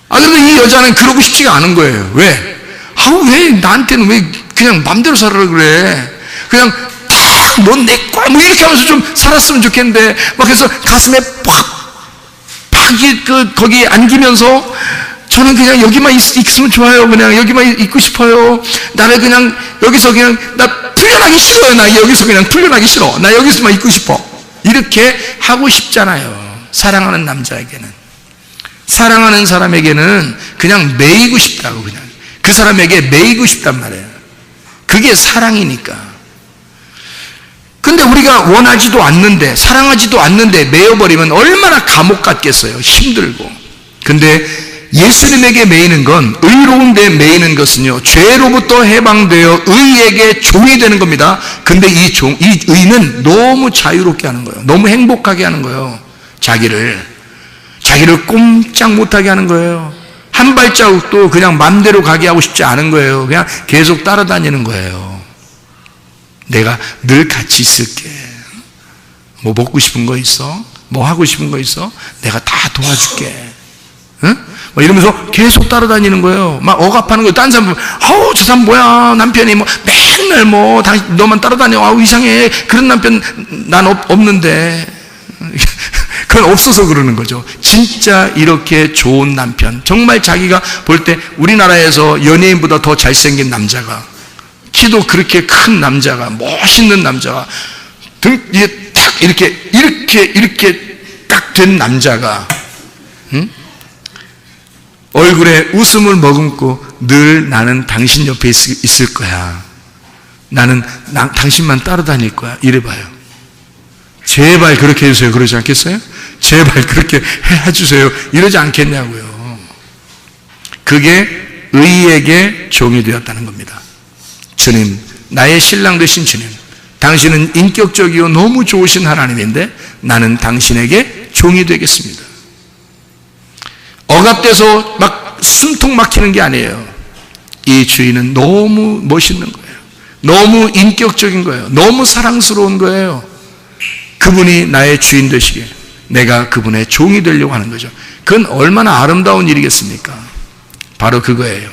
Speaker 1: 그런데 이 여자는 그러고 싶지가 않은 거예요. 왜? 왜 나한테는 왜 그냥 마음대로 살아라 그래? 그냥 넌 내 거야, 뭐 이렇게 하면서 좀 살았으면 좋겠는데, 막 해서 가슴에 거기 안기면서, 저는 그냥 여기만 있으면 좋아요. 그냥 여기만 있고 싶어요. 나를 그냥 여기서 그냥 나 풀려나기 싫어요. 나 여기서 그냥 풀려나기 싫어. 나 여기서만 있고 싶어. 이렇게 하고 싶잖아요. 사랑하는 남자에게는. 사랑하는 사람에게는 그냥 매이고 싶다고, 그냥 그 사람에게 매이고 싶단 말이에요. 그게 사랑이니까. 근데 우리가 원하지도 않는데, 사랑하지도 않는데 매여버리면 얼마나 감옥 같겠어요. 힘들고. 근데 예수님에게 매이는 건, 의로운 데 매이는 것은요, 죄로부터 해방되어 의에게 종이 되는 겁니다. 근데 이 의는 너무 자유롭게 하는 거예요. 너무 행복하게 하는 거예요. 자기를 꼼짝 못하게 하는 거예요. 한 발자국도 그냥 맘대로 가게 하고 싶지 않은 거예요. 그냥 계속 따라다니는 거예요. 내가 늘 같이 있을게. 뭐 먹고 싶은 거 있어? 뭐 하고 싶은 거 있어? 내가 다 도와줄게. 응? 뭐 이러면서 계속 따라다니는 거예요. 막 억압하는 거예요. 딴 사람 보면, 저 사람 뭐야? 남편이 뭐 맨날 뭐 너만 따라다녀. 이상해. 그런 남편 난 없는데. 그건 없어서 그러는 거죠. 진짜 이렇게 좋은 남편, 정말 자기가 볼 때 우리나라에서 연예인보다 더 잘생긴 남자가, 키도 그렇게 큰 남자가, 멋있는 남자가, 등에 딱 이렇게 딱 된 남자가, 응? 얼굴에 웃음을 머금고 늘 나는 당신 옆에 있을 거야. 나는 당신만 따라다닐 거야. 이래봐요. 제발 그렇게 해주세요. 그러지 않겠어요? 제발 그렇게 해주세요. 이러지 않겠냐고요. 그게 의에게 종이 되었다는 겁니다. 주님, 나의 신랑 되신 주님, 당신은 인격적이고 너무 좋으신 하나님인데 나는 당신에게 종이 되겠습니다. 억압돼서 막 숨통 막히는 게 아니에요. 이 주인은 너무 멋있는 거예요. 너무 인격적인 거예요. 너무 사랑스러운 거예요. 그분이 나의 주인 되시게 내가 그분의 종이 되려고 하는 거죠. 그건 얼마나 아름다운 일이겠습니까? 바로 그거예요.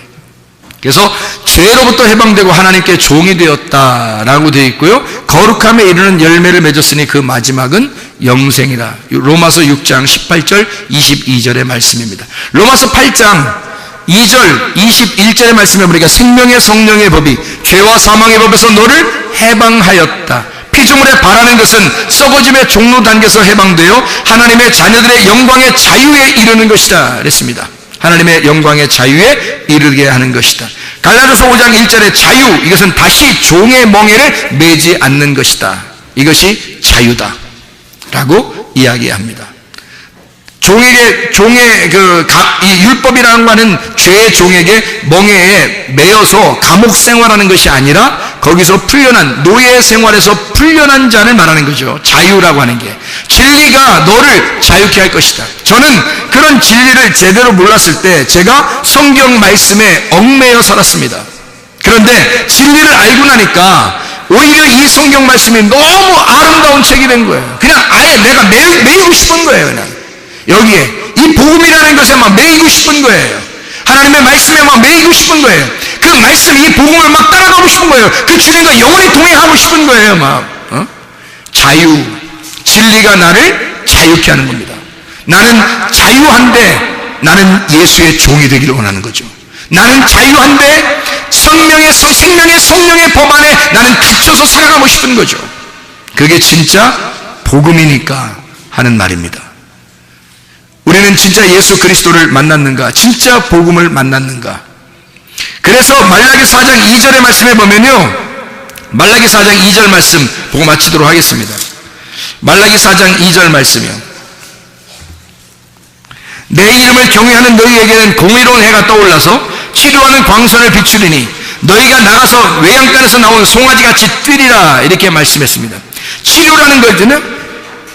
Speaker 1: 그래서 죄로부터 해방되고 하나님께 종이 되었다라고 되어 있고요. 거룩함에 이르는 열매를 맺었으니 그 마지막은 영생이라. 로마서 6장 18절 22절의 말씀입니다. 로마서 8장 2절 21절의 말씀에 보니까 생명의 성령의 법이 죄와 사망의 법에서 너를 해방하였다. 피조물에 바라는 것은 썩어짐의 종로 단계에서 해방되어 하나님의 자녀들의 영광의 자유에 이르는 것이다 그랬습니다. 하나님의 영광의 자유에 이르게 하는 것이다. 갈라디아서 5장 1절의 자유, 이것은 다시 종의 멍에를 매지 않는 것이다. 이것이 자유다 라고 이야기합니다. 이 율법이라는 것은 죄의 종에게 멍에에 매여서 감옥 생활하는 것이 아니라 거기서 풀려난, 노예 생활에서 풀려난 자를 말하는 거죠. 자유라고 하는 게. 진리가 너를 자유케 할 것이다. 저는 그런 진리를 제대로 몰랐을 때 제가 성경 말씀에 얽매여 살았습니다. 그런데 진리를 알고 나니까 오히려 이 성경 말씀이 너무 아름다운 책이 된 거예요. 그냥 아예 내가 매이고 싶은 거예요. 그냥 여기에 이 복음이라는 것에 막 매이고 싶은 거예요. 하나님의 말씀에 막 매이고 싶은 거예요. 그 말씀, 이 복음을 막 따라가고 싶은 거예요. 그 주님과 영원히 동행하고 싶은 거예요. 막 자유, 진리가 나를 자유케 하는 겁니다. 나는 자유한데 나는 예수의 종이 되기를 원하는 거죠. 나는 자유한데 생명의 성령의 법 안에 나는 갇혀서 살아가고 싶은 거죠. 그게 진짜 복음이니까 하는 말입니다. 우리는 진짜 예수 그리스도를 만났는가? 진짜 복음을 만났는가? 그래서 말라기 4장 2절의 말씀에 보면요, 말라기 4장 2절 말씀 보고 마치도록 하겠습니다. 말라기 4장 2절 말씀이요. 내 이름을 경외하는 너희에게는 공의로운 해가 떠올라서 치료하는 광선을 비추리니 너희가 나가서 외양간에서 나온 송아지같이 뛰리라. 이렇게 말씀했습니다. 치료라는 것은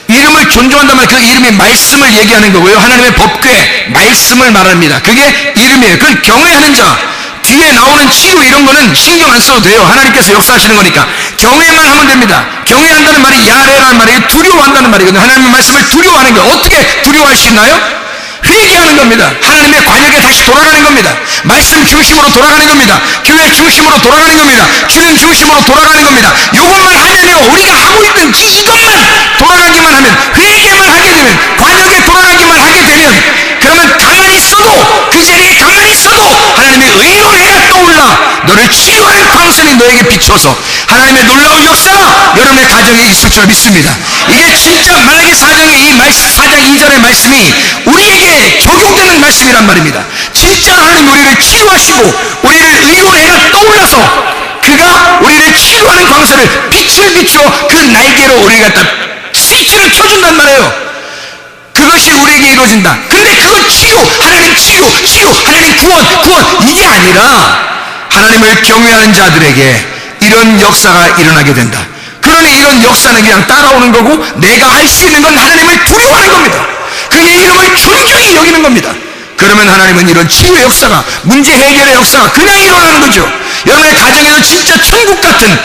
Speaker 1: 이름을 존중한다면 그 이름이 말씀을 얘기하는 거고요. 하나님의 법궤, 말씀을 말합니다. 그게 이름이에요. 그건 경외하는 자. 뒤에 나오는 치유 이런 거는 신경 안 써도 돼요. 하나님께서 역사하시는 거니까. 경외만 하면 됩니다. 경외한다는 말이 야레라는 말이에요. 두려워한다는 말이거든요. 하나님의 말씀을 두려워하는 거예요. 어떻게 두려워할 수 있나요? 회개하는 겁니다. 하나님의 관역에 다시 돌아가는 겁니다. 말씀 중심으로 돌아가는 겁니다. 교회 중심으로 돌아가는 겁니다. 주님 중심으로 돌아가는 겁니다. 이것만 하면요, 우리가 하고 있는 이것만 돌아가기만 하면, 회개만 하게 되면, 관역에 돌아가기만 하게 되면, 그러면 가만히 있어도, 그 자리에 가만히 있어도 하나님의 의로운 해가 떠올라 너를 너를 치유하는 광선이 너에게 비춰서 하나님의 놀라운 역사가 여러분의 가정에 있을 줄 믿습니다. 이게 진짜 말라기 4장의 이 4장 2절의 말씀이 우리에게 적용되는 말씀이란 말입니다. 진짜 하나님 우리를 치유하시고 우리를 의로해가 떠올라서 그가 우리를 치유하는 광선을 빛을 비추어 그 날개로 우리를 갖다 스위치를 켜준단 말이에요. 그것이 우리에게 이루어진다. 근데 그건 치유, 하나님 치유, 하나님 구원 이게 아니라 하나님을 경외하는 자들에게 이런 역사가 일어나게 된다. 그러니 이런 역사는 그냥 따라오는 거고 내가 할 수 있는 건 하나님을 두려워하는 겁니다. 그의 이름을 존경히 여기는 겁니다. 그러면 하나님은 이런 치유의 역사가, 문제 해결의 역사가 그냥 일어나는 거죠. 여러분의 가정에서 진짜 천국 같은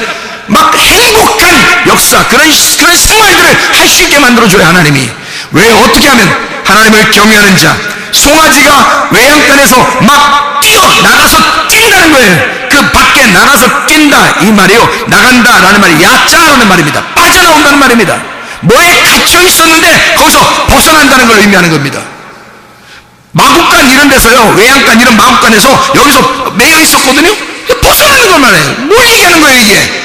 Speaker 1: 막 행복한 역사, 그런 생활들을 할 수 있게 만들어줘요. 하나님이 왜 어떻게 하면 하나님을 경외하는 자, 송아지가 외양간에서 막 뛰어나가서 뛴다는 거예요. 그 밖에 나가서 뛴다 이 말이에요. 나간다라는 말이 야자라는 말입니다. 빠져나온다는 말입니다. 뭐에 갇혀 있었는데 거기서 벗어난다는 걸 의미하는 겁니다. 마국간 이런 데서요, 외양간 이런 마국간에서 여기서 매여 있었거든요. 벗어나는 걸 말해요. 뭘 얘기하는 거예요 이게?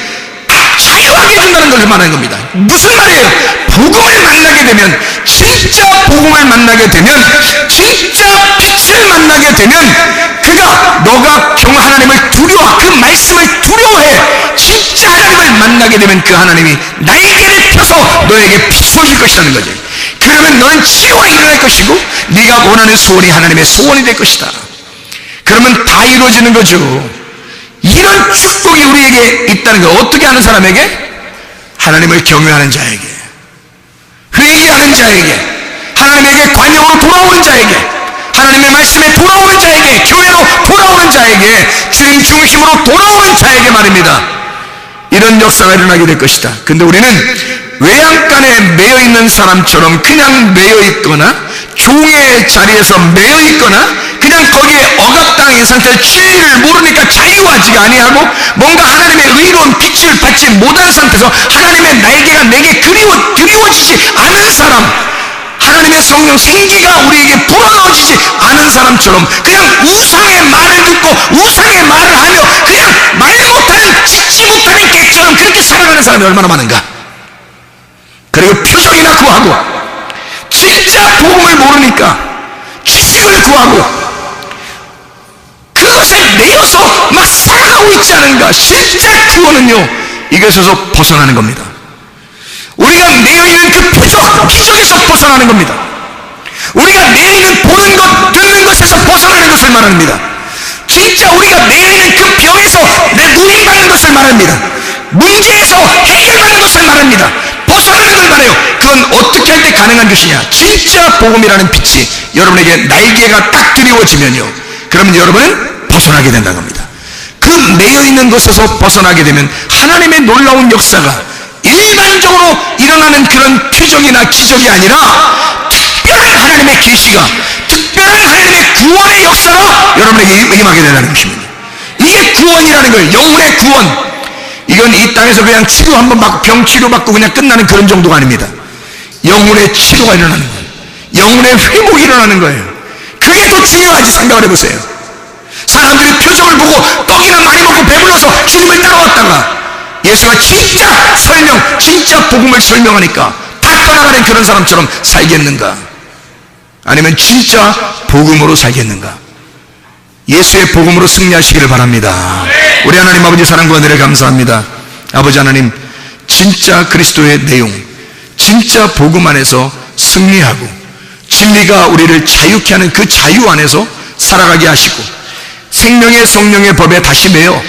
Speaker 1: 자유하게 해준다는 걸 말하는 겁니다. 무슨 말이에요? 복음을 만나게 되면, 진짜 복음을 만나게 되면, 진짜 빛을 만나게 되면 그가 너가 하나님을 두려워, 그 말씀을 두려워해. 진짜 하나님을 만나게 되면 그 하나님이 날개를 펴서 너에게 비춰질 것이라는 거죠. 그러면 너는 치유가 일어날 것이고 네가 원하는 소원이 하나님의 소원이 될 것이다. 그러면 다 이루어지는 거죠. 이런 축복이 우리에게 있다는 거. 어떻게 하는 사람에게? 하나님을 경외하는 자에게, 회개하는 자에게, 하나님에게 관용으로 돌아오는 자에게, 하나님의 말씀에 돌아오는 자에게, 교회로 돌아오는 자에게, 주님 중심으로 돌아오는 자에게 말입니다. 이런 역사가 일어나게 될 것이다. 근데 우리는 외양간에 매여 있는 사람처럼 그냥 매여 있거나 종의 자리에서 매여 있거나 그냥 거기에 억압당한 상태에서 진리를 모르니까 자유하지가 아니하고 뭔가 하나님의 의로운 빛을 받지 못한 상태에서 하나님의 날개가 내게 그리워지지 않은 사람, 하나님의 성령 생기가 우리에게 불어넣어지지 않은 사람처럼 그냥 우상의 말을 듣고 우상의 말을 하며 그냥 말 못하는, 짖지 못하는 개처럼 그렇게 살아가는 사람이 얼마나 많은가. 그리고 표적이나 구하고, 진짜 복음을 모르니까 지식을 구하고 그것에 매여서 막 살아가고 있지 않은가. 진짜 구원은요, 이것에서 벗어나는 겁니다. 우리가 매여있는 그 표적, 기적에서 벗어나는 겁니다. 우리가 매여있는 보는 것, 듣는 것에서 벗어나는 것을 말합니다. 진짜 우리가 매여있는 그 병에서 내 누림받는 것을 말합니다. 문제에서 해결받는 것을 말합니다. 벗어나는 걸 말해요. 그건 어떻게 할 때 가능한 것이냐? 진짜 복음이라는 빛이 여러분에게 날개가 딱 드리워지면요, 그러면 여러분은 벗어나게 된다는 겁니다. 그 매여있는 것에서 벗어나게 되면 하나님의 놀라운 역사가 일반적으로 일어나는 그런 표적이나 기적이 아니라 특별한 하나님의 계시가, 특별한 하나님의 구원의 역사가 여러분에게 임하게 된다는 것입니다. 이게 구원이라는 거예요. 영혼의 구원. 이건 이 땅에서 그냥 치료 한번 받고 병 치료받고 그냥 끝나는 그런 정도가 아닙니다. 영혼의 치료가 일어나는 거예요. 영혼의 회복이 일어나는 거예요. 그게 더 중요하지. 생각을 해보세요. 사람들이 표적을 보고 떡이나 많이 먹고 배불러서 주님을 따라왔다가 예수가 진짜 설명, 진짜 복음을 설명하니까 다 떠나가는 그런 사람처럼 살겠는가? 아니면 진짜 복음으로 살겠는가? 예수의 복음으로 승리하시기를 바랍니다. 우리 하나님 아버지 사랑과 은혜를 감사합니다. 아버지 하나님, 진짜 그리스도의 내용, 진짜 복음 안에서 승리하고 진리가 우리를 자유케 하는 그 자유 안에서 살아가게 하시고 생명의 성령의 법에 다시 매여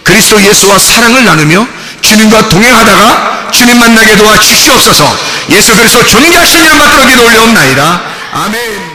Speaker 1: 그리스도 예수와 사랑을 나누며 주님과 동행하다가 주님 만나게 도와 주시옵소서. 예수 그리스도 존귀하신 이름 받들어 기도 올려옵나이다. 아멘.